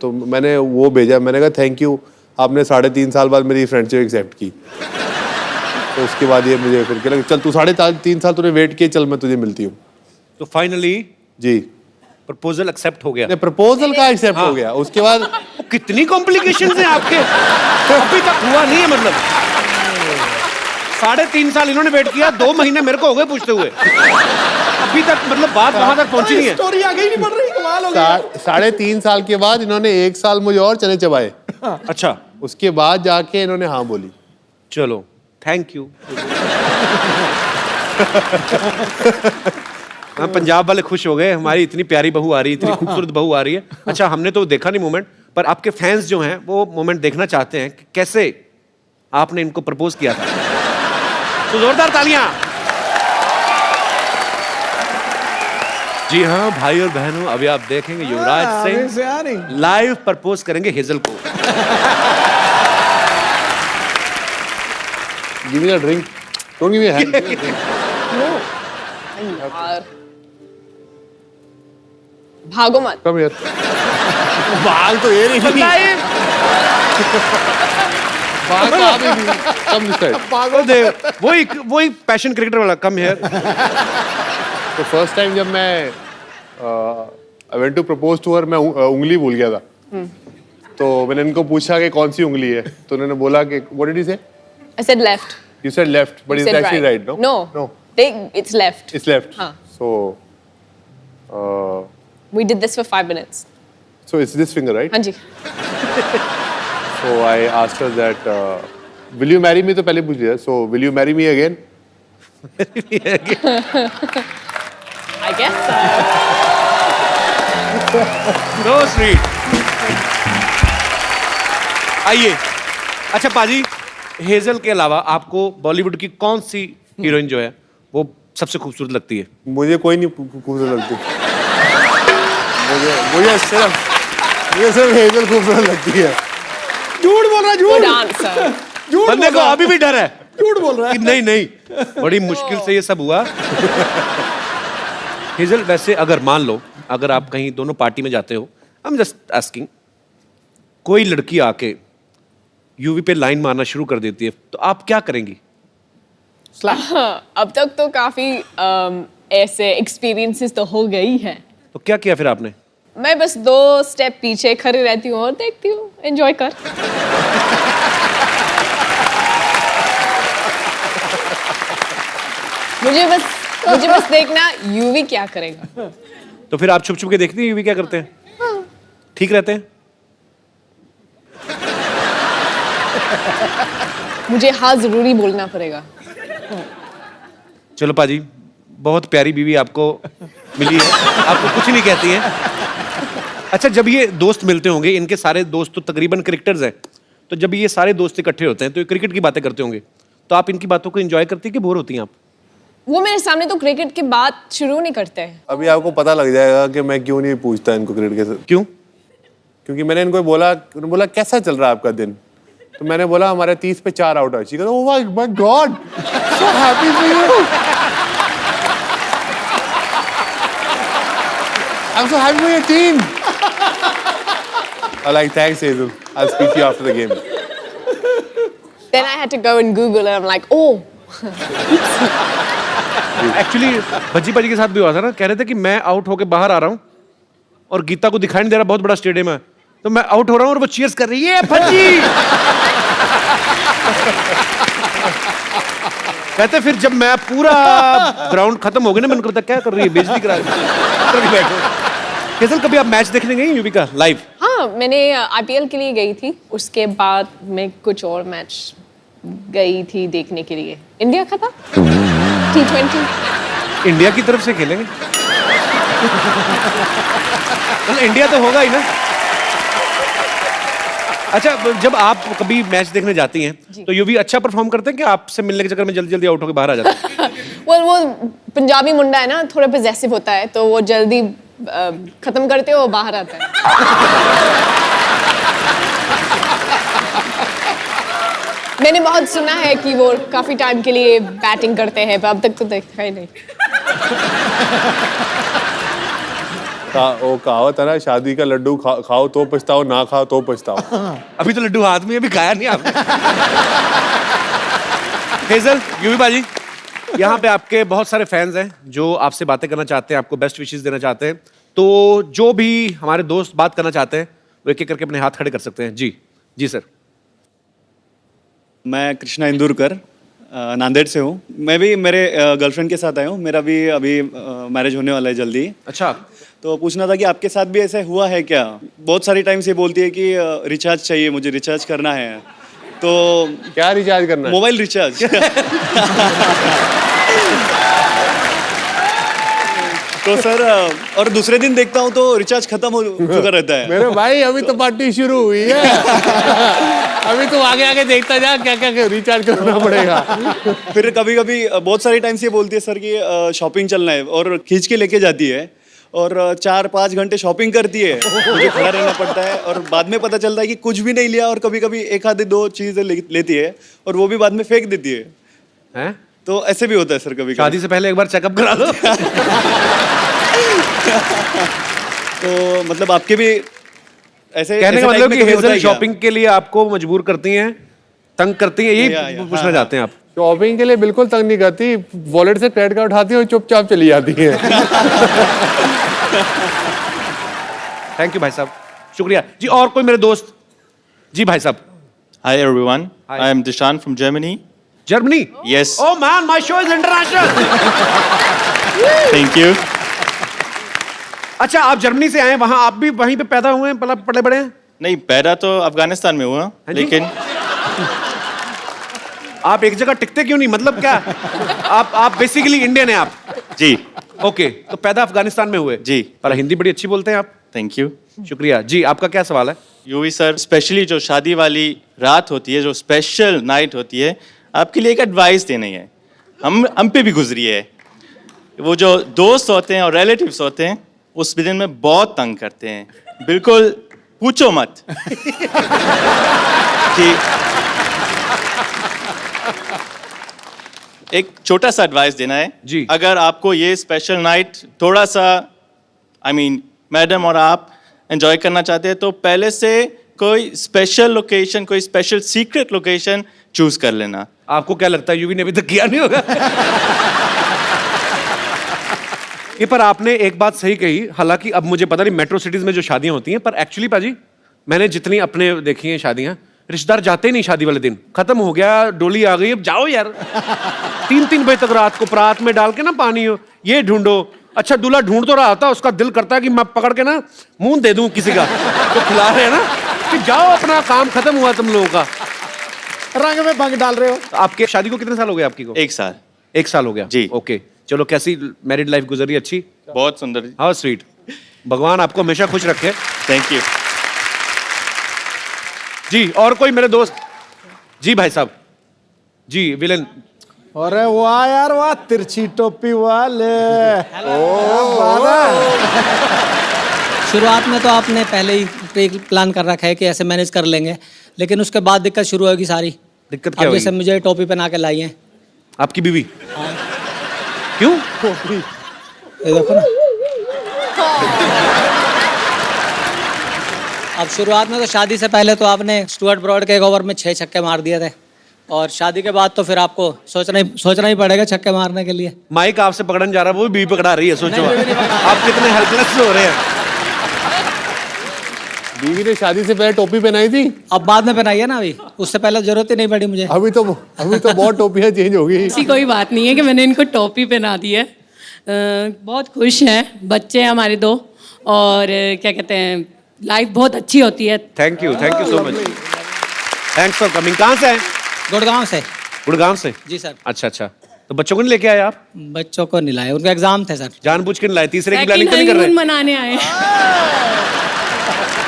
तो मैंने वो भेजा। मैंने कहा थैंक यू, आपने 3.5 साल बाद मेरी फ्रेंडशिप एक्सेप्ट की। तो उसके बाद ये मुझे फिर कह लगा चल तू 3.5 साल तूने वेट किए, चल मैं तुझे मिलती हूँ। तो फाइनली जी प्रपोजल एक्सेप्ट हो गया। प्रपोजल का एक्सेप्ट हो गया। उसके बाद कितनी कॉम्प्लिकेशंस हैं आपके, अभी तक हुआ नहीं है। मतलब 3.5 साल इन्होंने वेट किया, 2 महीने मेरे को हो गए पूछते हुए, अभी तक मतलब बात वहां तक पहुंची नहीं है। स्टोरी आगे ही नहीं बढ़ रही, कमाल हो गया। 3.5 साल के बाद इन्होंने 1 साल मुझे और चने चबाए। अच्छा। उसके बाद जाके इन्होंने हाँ बोली। चलो थैंक यू। हाँ, पंजाब वाले खुश हो गए, हमारी इतनी प्यारी बहू आ रही है, इतनी खूबसूरत बहू आ रही है। अच्छा, हमने तो देखा नहीं मोमेंट, पर आपके फैंस जो हैं वो मोमेंट देखना चाहते हैं कि कैसे आपने इनको प्रपोज किया था। तो जोरदार तालियां। जी हाँ भाई और बहनों, अभी आप देखेंगे युवराज सिंह लाइव प्रपोज करेंगे हेजल को। Give me a drink. Don't give me a hand. यार भागो मत। Come here. बाल तो ये नहीं। बाल तो आप ही नहीं। Come this side. पागल दे, वही पैशन क्रिकेटर वाला कम हियर। तो फर्स्ट टाइम जब मैं I went to propose to her, मैं उंगली भूल गया था। तो मैंने इनको पूछा कि कौन सी उंगली है, तो उन्होंने बोला कि what did you say? I said left. You said left, but You it's said actually right, no? No. It's left. It's left. हाँ. So, We did this for 5 minutes. so it's this finger, right? हाँ जी। So I asked her that, will you marry me? तो पहले पूछ लिया. So will you marry me again? I guess so. So sweet. आइए। अच्छा पाजी, hazel के अलावा आपको बॉलीवुड की कौन सी हीरोइन जो है वो सबसे खूबसूरत लगती है? मुझे कोई नहीं खूबसूरत लगती। मुझे सिर्फ हेजल खूबसूरत लगती है। झूठ बोल रहा है, Good झूठ answer. झूठ बंदे को अभी भी डर है झूठ बोल रहा कि है। नहीं, बड़ी मुश्किल से ये सब हुआ। हेजल, वैसे अगर मान लो अगर आप कहीं दोनों पार्टी में जाते हो, आई एम जस्ट आस्किंग, कोई लड़की आके यूवी पे लाइन मारना शुरू कर देती है, तो आप क्या करेंगी? अब तक तो काफी ऐसे एक्सपीरियंसेस तो हो गई हैं। तो क्या किया फिर आपने? मैं बस 2 स्टेप पीछे खड़ी रहती हूँ और देखती हूँ, एंजॉय कर। मुझे बस देखना यूवी क्या करेगा। तो फिर आप छुप छुप के देखती हैं यूवी क्या करते हैं? ठीक रहते हैं? मुझे हाँ जरूरी बोलना पड़ेगा। चलो पाजी, बहुत प्यारी बीवी आपको मिली है, आपको कुछ नहीं कहती है। अच्छा, जब ये दोस्त मिलते होंगे, इनके सारे दोस्त तो तकरीबन क्रिकेटर्स हैं, तो जब ये सारे दोस्त इकट्ठे होते हैं तो ये क्रिकेट की बातें करते होंगे, तो आप इनकी बातों को एंजॉय करती है कि बोर होती हैं आप? वो मेरे सामने तो क्रिकेट की बात शुरू नहीं करते हैं। अभी आपको पता लग जाएगा कि मैं क्यों नहीं पूछता इनको क्रिकेट के। क्यों? क्योंकि मैंने इनको बोला कैसा चल रहा है आपका दिन, तो मैंने बोला हमारे 30 पे 4 आउट है। She goes, oh my God, so happy for you, I am so happy for your team. I like, thanks Hazel, I'll speak to you after the game. Then I had to go and Google and I'm like, oh. Actually Bhajji पाजी के साथ भी हुआ था ना, कह रहे थे कि मैं आउट होके बाहर आ रहा हूँ और गीता को दिखाई नहीं दे रहा, बहुत बड़ा स्टेडियम है, तो मैं आउट हो रहा हूँ और वो चीयर्स कर रही है, भज्जी। कहते फिर जब मैं पूरा ग्राउंड खत्म हो गया ना, मैंने कहा क्या कर रही है, बेइज्जती करा रही है। केजल, कभी आप मैच देखने गई यूवी का लाइव? हाँ, मैंने IPL के लिए गई थी, उसके बाद मैं कुछ और मैच गई थी देखने के लिए। इंडिया का था T20। इंडिया की तरफ से खेलेंगे? मतलब इंडिया तो होगा ही ना। अच्छा, जब आप कभी मैच देखने जाती हैं तो यूवी अच्छा परफॉर्म करते हैं कि आपसे मिलने के चक्कर में जल्दी जल्दी आउट होकर बाहर आ जाते हैं? वो पंजाबी मुंडा है ना, थोड़ा पजेसिव होता है, तो वो जल्दी खत्म करते हो बाहर आता है। मैंने बहुत सुना है कि वो काफी टाइम के लिए बैटिंग करते हैं, पर अब तक तो देखा ही नहीं। वो कहावत है ना, शादी का लड्डू खाओ तो पछताओ, ना खाओ तो पछताओ। अभी तो लड्डू हाथ में, अभी खाया नहीं आपने। हेजल, यूवी बाजी, यहाँ पे आपके बहुत सारे फैंस हैं जो आपसे बातें करना चाहते हैं, आपको बेस्ट विशेस देना चाहते हैं, तो जो भी हमारे दोस्त बात करना चाहते हैं वो एक एक करके अपने हाथ खड़े कर सकते हैं। जी जी सर। मैं कृष्णा इंदुरकर नांदेड़ से हूँ। मैं भी मेरे गर्लफ्रेंड के साथ आया हूँ, मेरा भी अभी मैरिज होने वाला है जल्दी। अच्छा, तो पूछना था कि आपके साथ भी ऐसा हुआ है क्या? बहुत सारी टाइम से बोलती है कि रिचार्ज चाहिए, मुझे रिचार्ज करना है। तो क्या रिचार्ज करना है? Mobile recharge. तो सर, और दूसरे दिन देखता हूँ तो रिचार्ज खत्म हो चुका रहता है। मेरे भाई अभी तो पार्टी शुरू हुई है। अभी तो आगे आगे देखता जा क्या क्या रिचार्ज करना पड़ेगा। फिर कभी कभी बहुत सारी टाइम से बोलती है सर कि शॉपिंग चलना है, और खींच के लेके जाती है और 4-5 घंटे शॉपिंग करती है, मुझे खड़ा रहना पड़ता है, और बाद में पता चलता है कि कुछ भी नहीं लिया, और कभी कभी एक आधे 2 चीजें लेती है और वो भी बाद में फेंक देती है। हैं? तो ऐसे भी होता है सर कभी। शादी से पहले एक बार चेकअप करा लो। तो मतलब आपके भी ऐसे कहने का ऐसे मतलब टाइप कि में कभी होता हेजल है क्या? शॉपिंग के लिए आपको मजबूर करती हैं, तंग करती हैं, यही पूछना चाहते हैं आप? शॉपिंग के लिए बिल्कुल तंग नहीं करती, वॉलेट से क्रेडिट कार्ड उठाती है और चुपचाप चली जाती है। थैंक यू भाई साहब, शुक्रिया जी। और कोई मेरे दोस्त? जी भाई साहब। Hi everyone, Hi. I am Dishan from Germany. Germany? Yes. Oh man, my show is international. Thank you. अच्छा, आप जर्मनी से आए, वहां आप भी वहीं पे पैदा हुए हैं, पले बड़े हैं? नहीं, पैदा तो अफगानिस्तान में हुआ, जी? लेकिन आप एक जगह टिकते क्यों नहीं, मतलब क्या? आप बेसिकली इंडियन हैं आप? जी। ओके, तो पैदा अफगानिस्तान में हुए? जी। पर हिंदी बड़ी अच्छी बोलते हैं आप। Thank you. शुक्रिया जी। आपका क्या सवाल है? यूवी सर, स्पेशली जो शादी वाली रात होती है, जो स्पेशल नाइट होती है, आपके लिए एक एडवाइस देनी है। हम पे भी गुजरी है। वो जो दोस्त होते हैं और रिलेटिव्स होते हैं, उस दिन में बहुत तंग करते हैं, बिल्कुल पूछो मत। कि एक छोटा सा एडवाइस देना है जी। अगर आपको ये स्पेशल नाइट थोड़ा सा मैडम और आप एंजॉय करना चाहते हैं, तो पहले से कोई स्पेशल लोकेशन, कोई स्पेशल सीक्रेट लोकेशन चूज कर लेना। आपको क्या लगता है यूवी ने अभी तक किया नहीं होगा? ये पर आपने एक बात सही कही, हालांकि अब मुझे पता नहीं मेट्रो सिटीज में जो शादियां होती हैं, पर एक्चुअली पाजी मैंने जितनी अपने देखी हैं शादियां, रिश्तेदार जाते ही नहीं शादी वाले दिन, खत्म हो गया, डोली आ गई, अब जाओ यार। 3-3 बजे तक रात को परात में डाल के ना पानी हो, ये ढूंढो। अच्छा, दूल्हा ढूंढ तो रहा था, उसका दिल करता है कि मैं पकड़ के ना मुंह दे दूं किसी का तो खिला रहे हैं ना, कि जाओ अपना काम खत्म हुआ तुम लोगों का। रंग में भंग डाल रहे हो। आपके शादी को कितने साल हो गए आपकी को? 1 साल। 1 साल हो गया जी। ओके, चलो कैसी मैरिड लाइफ गुजरी? अच्छी? बहुत सुंदर। How sweet. भगवान आपको हमेशा खुश रखे। थैंक यू जी। और कोई मेरे दोस्त? जी भाई साहब। जी विलेन। अरे वाह यार वाह, तिरछी टोपी वाले। शुरुआत में तो आपने पहले ही प्लान कर रखा है कि ऐसे मैनेज कर लेंगे, लेकिन उसके बाद दिक्कत शुरू होगी सारी। दिक्कत क्या अब जैसे होगी? मुझे टोपी पहना के लाई है। आपकी बीवी? क्यों? ये देखो ना। अब शुरुआत में तो शादी से पहले तो आपने स्टुअर्ट ब्रॉड के एक ओवर में 6 छक्के मार दिए थे, और शादी के बाद तो फिर आपको सोचना ही पड़ेगा छक्के मारने के लिए। माइक आपसे पकड़ने जा रहा है, वो भी बीवी पकड़ा रही है, सोचो आप कितने हेल्पलेस हो रहे हैं। बीवी ने शादी से पहले टोपी पहनाई थी, अब बाद में पहनाई है ना, अभी उससे पहले जरूरत ही नहीं पड़ी मुझे। अभी तो बहुत टोपियां चेंज हो गई। ऐसी कोई बात नहीं है कि मैंने इनको टोपी पहना दी है। बहुत खुश हैं, बच्चे हैं हमारे 2, और क्या कहते हैं, लाइफ बहुत अच्छी होती है। Thank you so much, thanks for coming. कहाँ से हैं? गुड़गांव से। गुड़गांव से? जी सर। अच्छा, तो बच्चों को नहीं लेके आए आप? बच्चों को नहीं लाए, उनका एग्जाम थे सर। जानबूझ के नहीं लाए? तीसरे की सेकंड प्लानिंग तो नहीं कर रहे? हनीमून मनाने आए।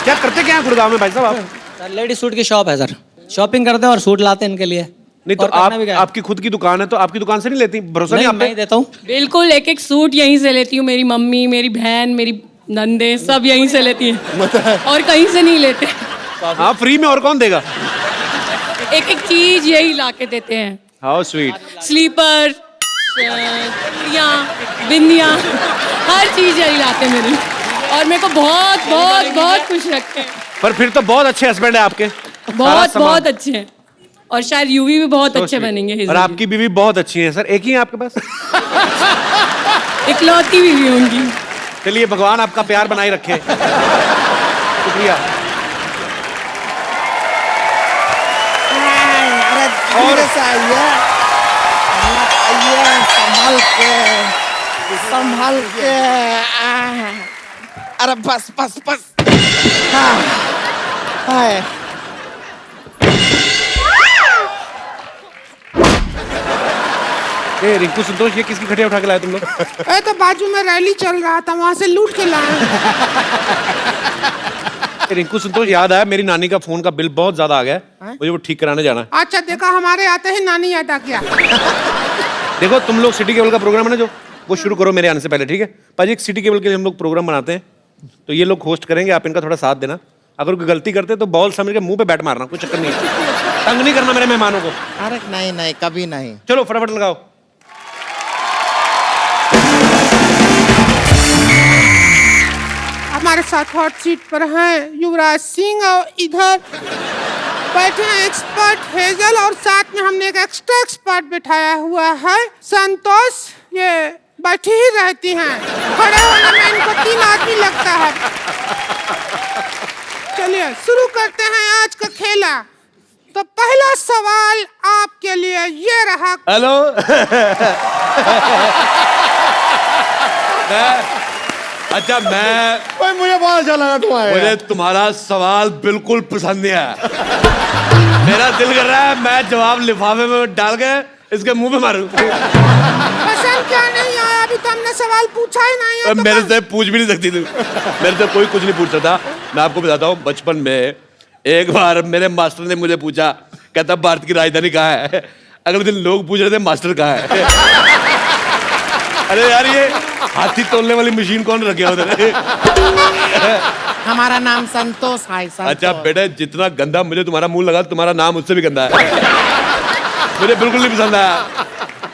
क्या करते क्या हैं गुड़गांव में भाई साहब आप? सर लेडी सूट की शॉप है सर, शॉपिंग करते हैं और सूट लाते हैं इनके लिए। नहीं तो और करना आप भी क्या है? आपकी खुद की दुकान है, तो आपकी दुकान से नहीं लेती? भरोसा नहीं आप पे? मैं ही देता हूँ। बिल्कुल, एक सूट यहीं से लेती हूँ। मेरी मम्मी, मेरी बहन, मेरी नंदे सब यहीं से लेती हैं, और कहीं से नहीं लेते। हाँ, फ्री में और कौन देगा? एक चीज यही ला के देते हैं। How sweet. स्लीपर, चूड़ियाँ, बिंदियाँ, हर चीज यही लाते हैं मेरी, और मेरे को बहुत बहुत बहुत खुश रखते हैं। पर फिर तो बहुत अच्छे हस्बैंड है आपके। बहुत अच्छे हैं, और शायद यूवी भी बहुत अच्छे बनेंगे। और आपकी बीवी बहुत अच्छी है सर, एक ही है आपके पास? इकलौती बीवी होंगी। चलिए, भगवान आपका प्यार बनाए रखे। शुक्रिया। और संभाल के अरे बस हाय। ए रिंकू संतोष, ये किसकी खटिया उठा के लाए तुम लोग? तो बाजू में रैली चल रहा था, वहां से लूट के लाए। रिंकू संतोष, याद आया, मेरी नानी का फोन का बिल बहुत ज्यादा आ गया है, मुझे वो ठीक कराने जाना है। अच्छा, देखा, हमारे आते ही नानी याद आ गया। देखो, तुम लोग सिटी केबल का प्रोग्राम है ना जो, वो शुरू करो मेरे आने से पहले, ठीक है? पाजी, एक सिटी केबल के लिए हम लोग प्रोग्राम बनाते हैं, तो ये लोग होस्ट करेंगे, आप इनका थोड़ा साथ देना। अगर कोई गलती करते तो बॉल समझ के मुंह पे बैट मारना, कोई चक्कर नहीं है। तंग नहीं करना मेरे मेहमानों को। अरे नहीं, कभी नहीं। चलो फटाफट लगाओ। हमारे साथ हॉट सीट पर हैं युवराज सिंह, और इधर बैठे हैं एक्सपर्ट हेजल, और साथ में हमने एक एक्स्ट्रा एक्सपर्ट बिठाया हुआ है संतोष। ये बैठी ही रहती हैं, खड़े होने में इनको 3 आदमी लगता है। चलिए शुरू करते हैं आज का खेला। तो पहला सवाल आपके लिए ये रहा। हेलो। अच्छा, मुझे बहुत अच्छा लगा मुझे तुम्हारा सवाल बिल्कुल पसंद नहीं आया। मेरा दिल कर रहा है मैं जवाब लिफाफे में डाल के इसके मुंह पे मारूं। पसंद क्या नहीं आया? अभी तो हमने सवाल पूछा ही नहीं है। तो मेरे से पूछ भी नहीं सकती तू। मेरे से कोई कुछ नहीं पूछ सकता। मैं आपको बताता हूँ, बचपन में एक बार मेरे मास्टर ने मुझे पूछा, कहता भारत की राजधानी कहाँ है? अगले दिन लोग पूछ रहे थे मास्टर कहाँ है। अरे यार, ये हाथी तोलने वाली मशीन कौन रखे उधर? हमारा नाम संतोष है। अच्छा बेटा, जितना गंदा मुझे तुम्हारा मुंह लगा, तुम्हारा नाम उससे भी गंदा है। मुझे बिल्कुल नहीं पसंद आया।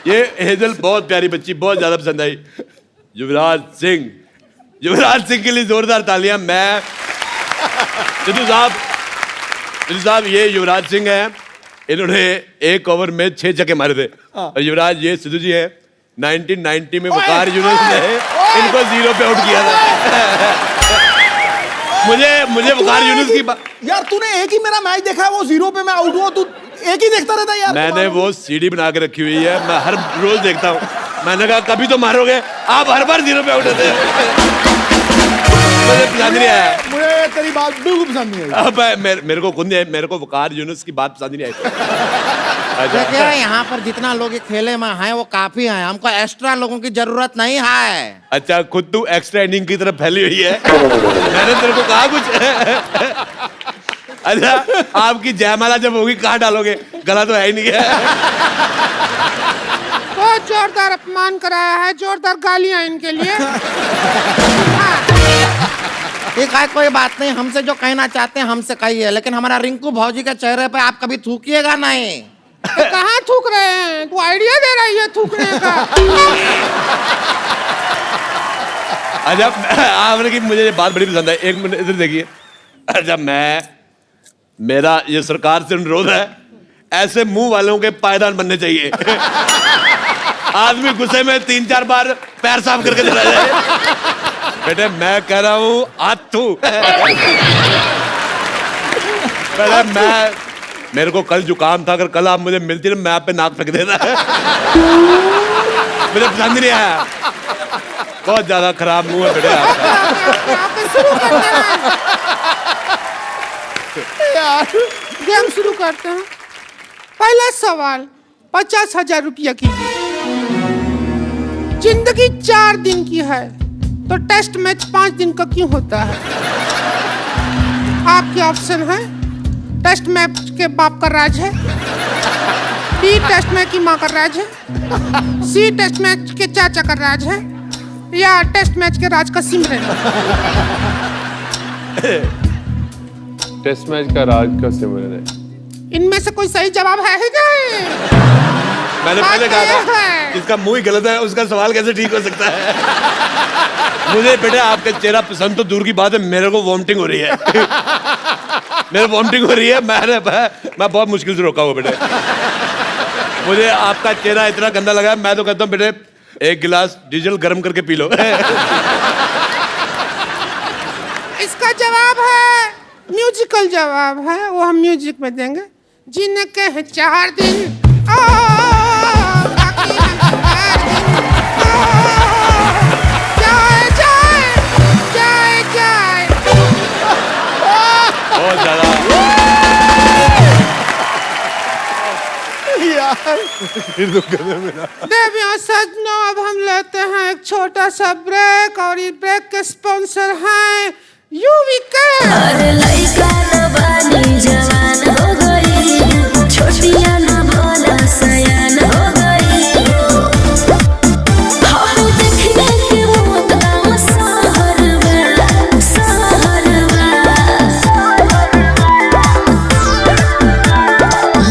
ये हेजल बहुत प्यारी बच्ची, बहुत ज्यादा पसंद आई। युवराज सिंह के लिए जोरदार तालियां। मैं सिद्धू साहब, ये युवराज सिंह हैं, इन्होंने एक ओवर में 6 छक्के मारे थे। और युवराज, ये सिद्धू जी हैं, 1990 में वकार यूनुस ने इनको 0 पे आउट किया था। मुझे वकार यूनुस की यार, तूने एक ही मेरा मैच देखा है, वो 0 पे मैं आउट हुआ, तू एक ही देखता रहता यार। मैंने वो सीडी बना के रखी हुई है, मैं हर रोज देखता हूँ। मैंने कहा कभी तो मारोगे, आप हर बार 0 पे आउट होते हैं। मुझे पसंद नहीं आया। मुझे तेरी बात बिल्कुल पसंद नहीं आई। अब मेरे को खुद नहीं, मेरे को वकार यूनुस की बात पसंद नहीं आई। देखिए, यहाँ पर जितना लोग ये खेले में हैं वो काफी हैं, हमको एक्स्ट्रा लोगों की जरूरत नहीं है। अच्छा, खुद तू एक्स्ट्रा इनिंग की तरफ फैली हुई है। मैंने तेरे को कहा कुछ? अच्छा, आपकी जयमाला जब होगी कहाँ डालोगे? गला तो है ही नहीं है। बहुत जोरदार अपमान कराया है, जोरदार गालियां इनके लिए। हाँ। ठीक है, कोई बात नहीं, हमसे जो कहना चाहते हैं हमसे कहिए, लेकिन हमारा रिंकू भौजी के चेहरे पे आप कभी थूकिएगा नहीं। तो कहाँ थूक रहे हैं? तू आइडिया दे रही है थूकने का। अच्छा आपने की मुझे ये बात बड़ी पसंद है, एक मिनट इधर देखिए। अच्छा मेरा ये सरकार से अनुरोध है, ऐसे मुंह वालों के पायदान बनने चाहिए। आदमी गुस्से में 3-4 बार पैर साफ करके चला जाए। बेटे मैं कह रहा हूँ आथू। मेरे को कल जुकाम था, अगर कल आप मुझे मिलती ना मैं आप पे नाक फेंक देता। मुझे पसंद नहीं आया, बहुत ज्यादा खराब मुंह है बेटे आपका। गेम शुरू करते हैं। पहला सवाल 50,000 रुपया की। जिंदगी 4 दिन की है तो टेस्ट मैच 5 दिन का क्यों होता है? आपके ऑप्शन है, टेस्ट मैच के बाप का राज है, बी टेस्ट मैच की माँ का राज है, सी टेस्ट मैच के चाचा का राज है, या टेस्ट मैच के राज का सिमरन। टेस्ट मैच का राज का सिमरन है। इनमें से कोई सही जवाब है ही नहीं। मैंने पहले कहा था इसका मुंह ही गलत है, उसका सवाल कैसे ठीक हो सकता है? मुझे बेटे आपका चेहरा पसंद तो दूर की बात है, मेरे को वॉमिटिंग हो रही है। मेरे वॉमिटिंग हो रही है, मैं बहुत मुश्किल से रोका हुआ बेटे। मुझे आपका चेहरा इतना गंदा लगा, मैं तो कहता हूँ बेटे 1 गिलास डीजल गर्म करके पी लो। इसका जवाब है म्यूजिकल जवाब है, वो हम म्यूजिक में देंगे। जिनके हैं 4 दिन बाकी हम 4 दिन। जाए जाए जाए जाए। बहुत ज्यादा देवियों सजनों, अब हम लेते हैं एक छोटा सा ब्रेक, और ये ब्रेक के स्पॉन्सर हैं युविका। अरे लइका न बानी जवान हो गई, छोटिया न भोला सयान हो गई। हम देखने के मुकदम सहरवा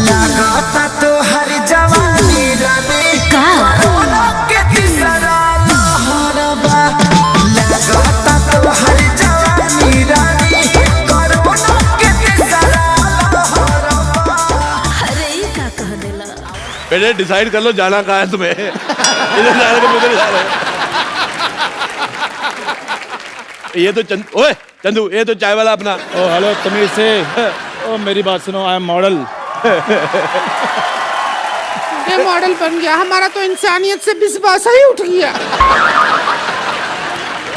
लगाता तो हर जवानी रमे का के तीसरा लहरबा। लगाता तो हर जवानी रमे कोरोना के तीसरा लहरबा। अरे ये का कह देला। बेटे डिसाइड कर लो जाना कहाँ है तुम्हें। इधर जा रहे हो उधर जा रहे हो। ये तो ओए चंदू, ये तो चाय वाला अपना। ओ हेलो तमीज से। ओ मेरी बात सुनो, आई एम मॉडल। ये मॉडल बन गया, हमारा तो इंसानियत से विश्वास ही उठ गया।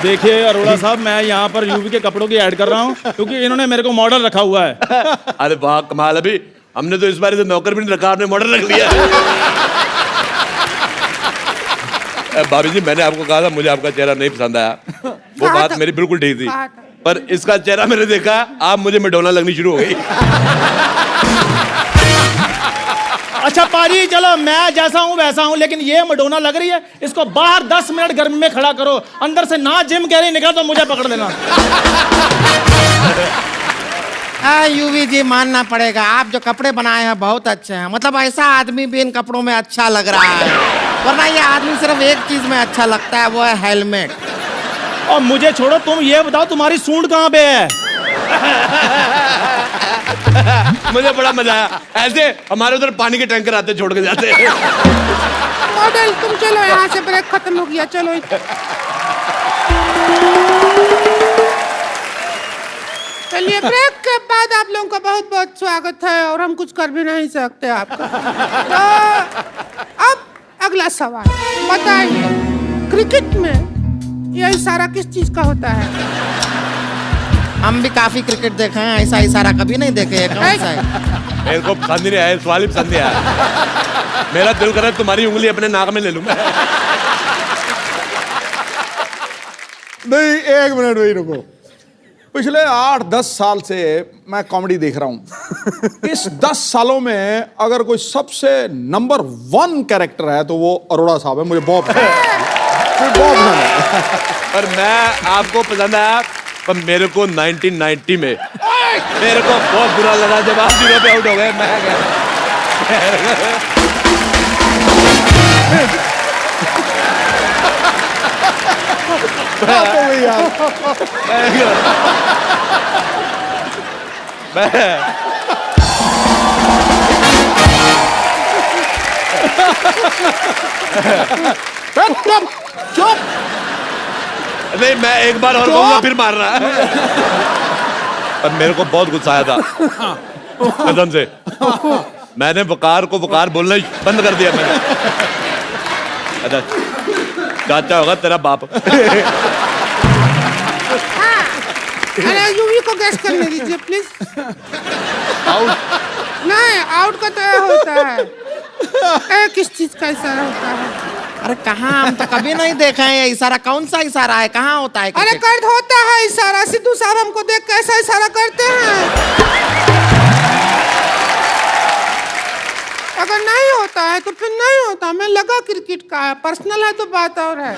देखिए अरोड़ा साहब, मैं यहाँ पर यूवी के कपड़ों की ऐड कर रहा हूँ क्योंकि इन्होंने मेरे को मॉडल रखा हुआ है। अरे वाह कमाल, अभी हमने तो इस बार से नौकर भी नहीं रखा, आपने मॉडल रख लिया। भाभी जी मैंने आपको कहा था मुझे आपका चेहरा नहीं पसंद आया, वो बात मेरी बिल्कुल ठीक थी, पर इसका चेहरा मैंने देखा, आप मुझे मैडोना लगनी शुरू हो गई। अच्छा पाजी चलो, मैं जैसा हूँ वैसा हूँ, लेकिन ये मडोना लग रही है, इसको बाहर 10 मिनट गर्मी में खड़ा करो, अंदर से ना जिम कह रही निकल तो मुझे पकड़ लेना। यूवी जी मानना पड़ेगा, आप जो कपड़े बनाए हैं बहुत अच्छे हैं, मतलब ऐसा आदमी भी इन कपड़ों में अच्छा लग रहा है, वरना ये आदमी सिर्फ एक चीज में अच्छा लगता है, वो है हेलमेट। और मुझे छोड़ो, तुम ये बताओ तुम्हारी सूंड कहाँ पे है? मुझे बड़ा मजा आया, ऐसे हमारे उधर पानी के टैंकर आते छोड़ के जाते हैं। मॉडल तुम चलो यहाँ से, ब्रेक खत्म हो गया, चलो। चलिए ब्रेक के बाद आप लोगों का बहुत बहुत स्वागत है, और हम कुछ कर भी नहीं सकते आपका। तो अब अगला सवाल बताइए, क्रिकेट में यह इशारा किस चीज का होता है? हम भी काफी क्रिकेट देखे हैं, ऐसा इशारा कभी नहीं देखे हैं, कौन सा है? मेरे को पसंद नहीं आया, सवाल ही पसंद नहीं आया। मेरा दिल करे तुम्हारी उंगली अपने नाक में ले लूं मैं। नहीं, एक मिनट वही रुको। पिछले 8-10 साल से मैं कॉमेडी देख रहा हूं। इस 10 सालों में अगर कोई सबसे नंबर 1 कैरेक्टर है तो वो अरोड़ा साहब है, मुझे बहुत पसंद है। और मैं आपको पसंद आया पर मेरे को 1990 में मेरे को बहुत बुरा लगा जब आप 0 पे आउट हो गए। मैं गया चुप। नहीं, मैं एक बार और कहूंगा फिर मारना है। पर मेरे को बहुत गुस्सा आया था कसम से। मैंने वकार को वकार बोलना ही बंद कर दिया मैंने। अच्छा चाचा होगा तेरा बाप। अरे यूवी को गैस करने दीजिए प्लीज। नहीं, आउट का तो होता है। किस चीज का इशारा होता है? अरे कहाँ, हम तो कभी नहीं देखा है ये इशारा। कौन सा इशारा है, कहाँ होता है? अरे कर्द होता है इशारा। सिद्धू साहब हमको देख कैसा इशारा करते हैं। अगर नहीं होता है तो फिर नहीं होता। मैं लगा क्रिकेट का है, पर्सनल है तो बात और है।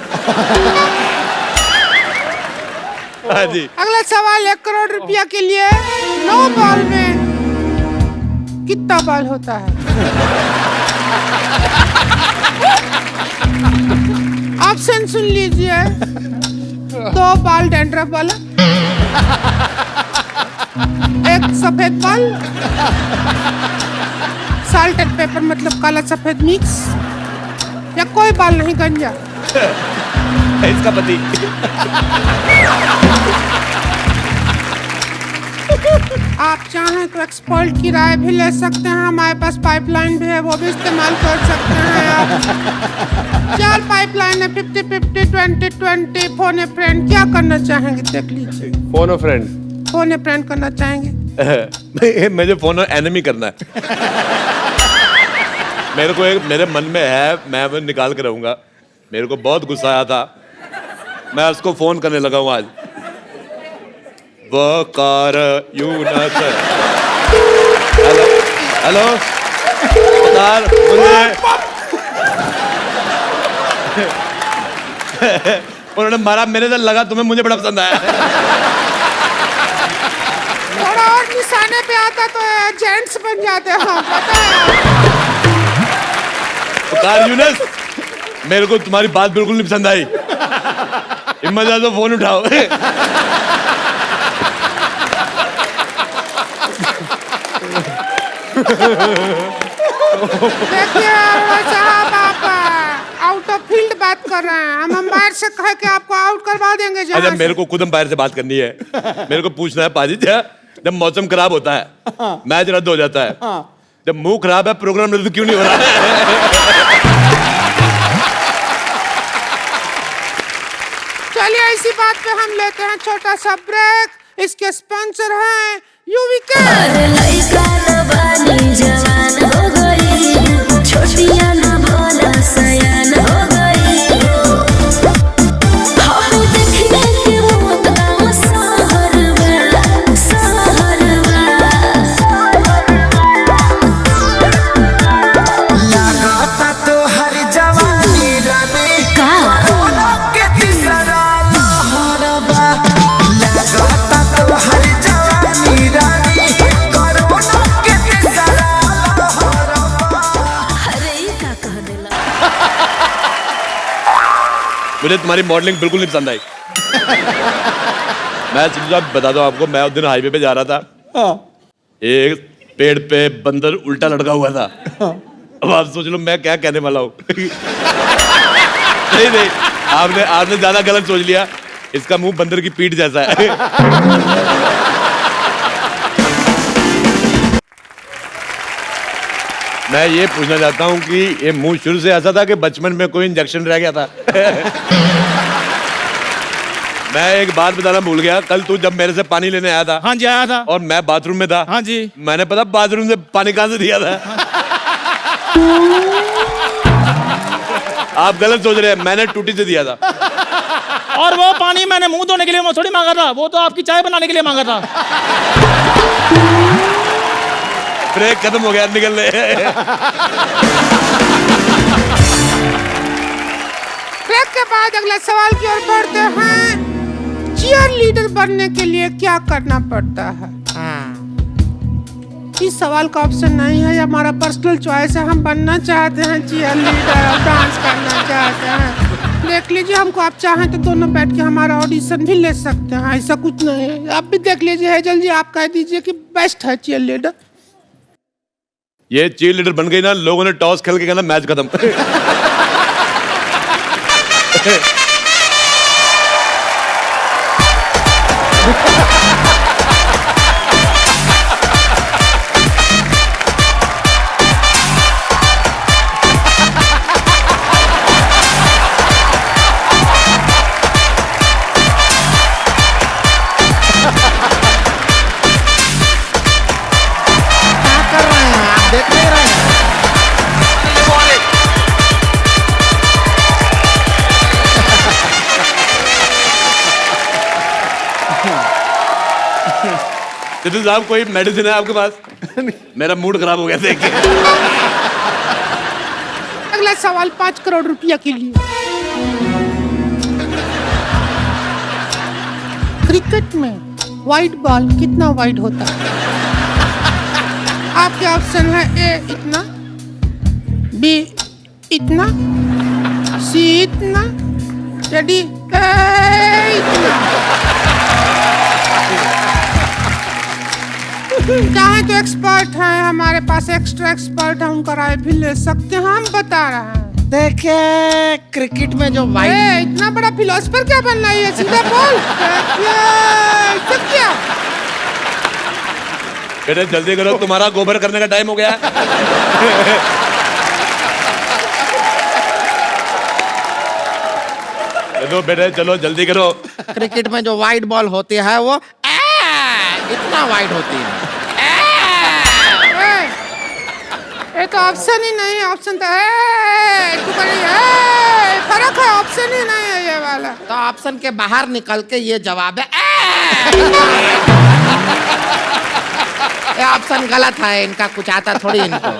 हाँ जी। अगला सवाल 1 करोड़ रुपया के लिए। 9 बॉल में कितना बॉल होता है? ऑप्शन सुन लीजिए। 2 बॉल डैंड्रफ वाला, 1 सफेद बॉल, साल्ट एंड पेपर मतलब काला सफेद मिक्स, या कोई बॉल नहीं गंजा। इसका पति। आप चाहें तो एक्सपर्ट की राय भी ले सकते हैं। हमारे पास पाइपलाइन भी है, वो भी इस्तेमाल कर सकते हैं आप। 4 पाइपलाइन है, 50-50, 20-20, फोन ए फ्रेंड। क्या करना चाहेंगे देख लीजिए। फोन अ फ्रेंड। फोन ए फ्रेंड करना चाहेंगे? मुझे फोन एनिमी करना है। मेरे को एक मेरे मन में है, मैं वो निकाल के रहूंगा। मेरे को बहुत गुस्सा आया था, मैं उसको फोन करने लगा हूँ आज। वकार यूनस। हेलो हेलो वकार, मुझे उन्होंने मारा, मेरे से लगा तुम्हें मुझे बड़ा पसंद आया। थोड़ा और निशाने पे आता तो जेंट्स बन जाते हैं, पता है। वकार यूनस, मेरे को तुम्हारी बात बिल्कुल नहीं पसंद आई। हिम्मत है तो फोन उठाओ। देखिए साहब, आप आउट ऑफ फील्ड बात कर रहे हैं। हम अंपायर से कह के आपको आउट करवा देंगे। अच्छा, मेरे को खुद अंपायर से बात करनी है। मेरे को पूछना है पाजी, जब मौसम खराब होता है, मैच रद्द हो जाता है, जब मुंह खराब है, प्रोग्राम रद्द क्यों नहीं हो रहा है? चलिए इसी बात पे हम लेते हैं छोटा सा ब्रेक। इसके स्पॉन्सर हैं यूविका। अरे लइका न बानी जवान हो गई, छोटिया न भोला सयान हो गई। हम देखने के मौत गाँव सहरवा, सहरवा। लगाता तो हर जवानी रानी का के तीसरा लहरबा। लगाता तो हर जवानी रानी कोरोना के तीसरा लहरबा। अरे ये का कह देला? मुझे तुम्हारी मॉडलिंग बिल्कुल नहीं पसंद आई। मैं सीधा बता दूं आपको, मैं उस दिन हाईवे पे जा रहा था, एक पेड़ पे बंदर उल्टा लटका हुआ था। अब आप सोच लो मैं क्या कहने वाला हूँ। नहीं नहीं, आपने ज्यादा गलत सोच लिया। इसका मुंह बंदर की पीठ जैसा है। मैं ये पूछना चाहता हूँ कि ये मुंह शुरू से ऐसा था कि बचपन में कोई इंजेक्शन रह गया था? मैं एक बात बताना भूल गया। कल तू जब मेरे से पानी लेने आया था, हाँ जी आया था, और मैं बाथरूम में था, हाँ जी, मैंने पता बाथरूम से पानी कहां से दिया था? आप गलत सोच रहे हैं, मैंने टूटी से दिया था। और वो पानी मैंने मुंह धोने के लिए थोड़ी मांगा था, वो तो आपकी चाय बनाने के लिए मांगा था। ब्रेक खत्म हो गया, निकलने। ब्रेक के बाद अगला सवाल की ओर बढ़ते हैं। चीयर लीडर बनने के लिए क्या करना पड़ता है? इस सवाल का ऑप्शन नहीं है, ये हमारा पर्सनल चॉइस है। हम बनना चाहते हैं चीयर लीडर और डांस करना चाहते हैं। देख लीजिए, हमको आप चाहें तो दोनों बैठ के हमारा ऑडिशन भी ले सकते हैं, ऐसा कुछ नहीं है। आप भी देख लीजिए हेजल जी, आप कह दीजिए कि बेस्ट है चीयर लीडर। ये चीयर लीडर बन गई ना, लोगों ने टॉस खेल के कहना मैच खत्म। जितिन साहब, कोई मेडिसिन है आपके पास? मेरा मूड खराब हो गया देख के। अगला सवाल 5 करोड़ रुपया के लिए। क्रिकेट में वाइड बॉल कितना वाइड होता है? आपके ऑप्शन है ए इतना, बी इतना, सी इतना, या डी इतना। चाहे तो एक्सपर्ट हैं, हमारे पास एक्स्ट्रा एक्सपर्ट है, उनका राय भी ले सकते हैं। हम बता रहे हैं। देखिए, क्रिकेट में जो वाइड, इतना बड़ा फिलोसफर क्या बनना है? सीधा बोल। क्या बेटे जल्दी करो, तुम्हारा गोबर करने का टाइम हो गया। चलो बेटे, चलो जल्दी करो। क्रिकेट में जो वाइड बॉल होती है वो इतना वाइड होती है। ये तो ऑप्शन ही नहीं है, ऑप्शन तो फर्क है, ऑप्शन ही नहीं है ये वाला। तो ऑप्शन के बाहर निकल के ये जवाब है। ये ऑप्शन गलत है, इनका कुछ आता थोड़ी इनको।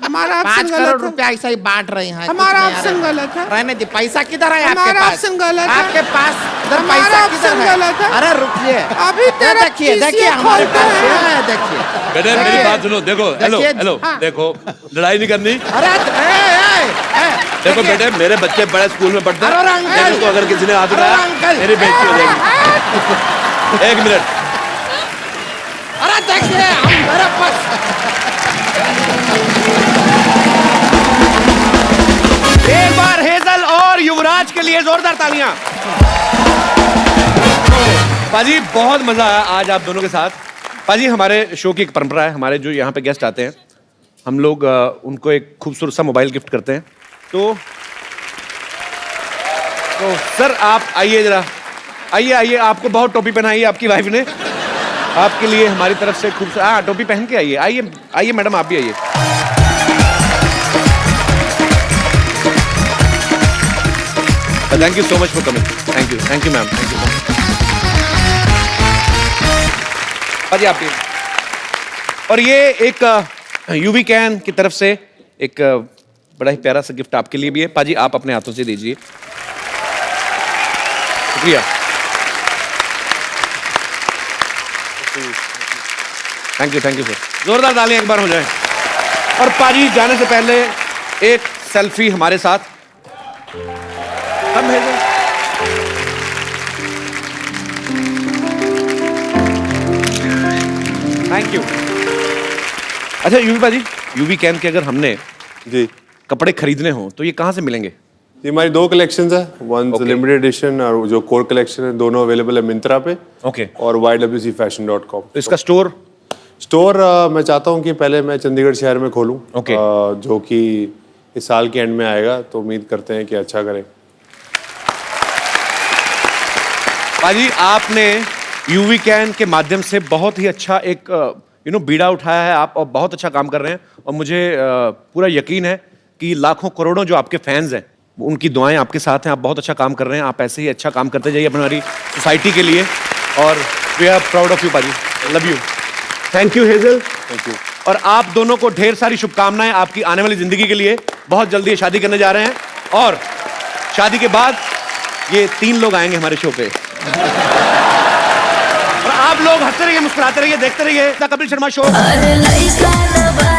हमारा 5 करोड़ रुपया ऐसा ही बांट रही हैं। हमारा ऑप्शन गलत है। रहने दी, पैसा किधर है आपके हमारा पास? ऑप्शन गलत है। आपके पास हमारा पैसा ऑप्शन किधर गलत है। अरे रुकिए, अभी तेरा देखिए PCA देखिए हमारे खोलते पास हैं। है, देखिए बेटे मेरी बात सुनो, देखो हेलो देखिए, हेलो हाँ। देखो, लड़ाई नहीं करनी। अरे देखो बेटे, मेरे बच्चे बड़े स्कूल में पढ़ते हैं। अरे अंकल, मेरे को अगर किसी ने हाथ अरे उठाया अंकल, मेरी बेइज्जती हो जाएगी। 1 मिनट। अरे देखिए, हम मेरे पास एक बार हेजल और युवराज के लिए जोरदार तालियां। पाजी बहुत मजा आया आज आप दोनों के साथ। पाजी, हमारे शो की एक परंपरा है, हमारे जो यहाँ पे गेस्ट आते हैं हम लोग उनको एक खूबसूरत सा मोबाइल गिफ्ट करते हैं। तो सर आप आइए जरा, आइए आइए। आपको बहुत टोपी पहनाई है आपकी वाइफ ने, आपके लिए हमारी तरफ से खूबसूरत। हाँ, टोपी पहन के आइए। आइए आइए मैडम, आप भी आइए। Thank you so much for coming. Thank you ma'am, thank you. पाजी आप भी। और ये एक यूवी कैन की तरफ से एक बड़ा ही प्यारा सा गिफ्ट आपके लिए भी है। पाजी आप अपने हाथों से दीजिए। शुक्रिया। Thank you sir. जोरदार तालियां एक बार हो जाए। और पाजी जाने से पहले एक सेल्फी हमारे साथ। हम भेजें। Thank you. अच्छा यूवी पाजी, यूवी कैन के अगर हमने जी कपड़े खरीदने हो तो ये कहाँ से मिलेंगे? ये हमारी 2 कलेक्शंस है, वन लिमिटेड एडिशन और जो कोर कलेक्शन है, दोनों अवेलेबल है मिंत्रा पे ओके और ywcfashion.com। तो इसका स्टोर मैं चाहता हूँ कि पहले मैं चंडीगढ़ शहर में खोलूँ, जो कि इस साल के एंड में आएगा, तो उम्मीद करते हैं कि अच्छा करें। पाजी आपने यूवी कैन के माध्यम से बहुत ही अच्छा एक बीड़ा उठाया है आप, और बहुत अच्छा काम कर रहे हैं। और मुझे पूरा यकीन है कि लाखों करोड़ों जो आपके फैंस हैं उनकी दुआएं आपके साथ हैं। आप बहुत अच्छा काम कर रहे हैं, आप ऐसे ही अच्छा काम करते जाइए हमारी सोसाइटी के लिए। और we are proud of you पाजी, love you. Thank you Hazel. Thank you. और आप दोनों को ढेर सारी शुभकामनाएं आपकी आने वाली जिंदगी के लिए। बहुत जल्दी ये शादी करने जा रहे हैं और शादी के बाद ये 3 लोग आएंगे हमारे शो पे। और आप लोग हंसते रहिए, मुस्कुराते रहिए, देखते रहिए द कपिल शर्मा शो। अरे लइका न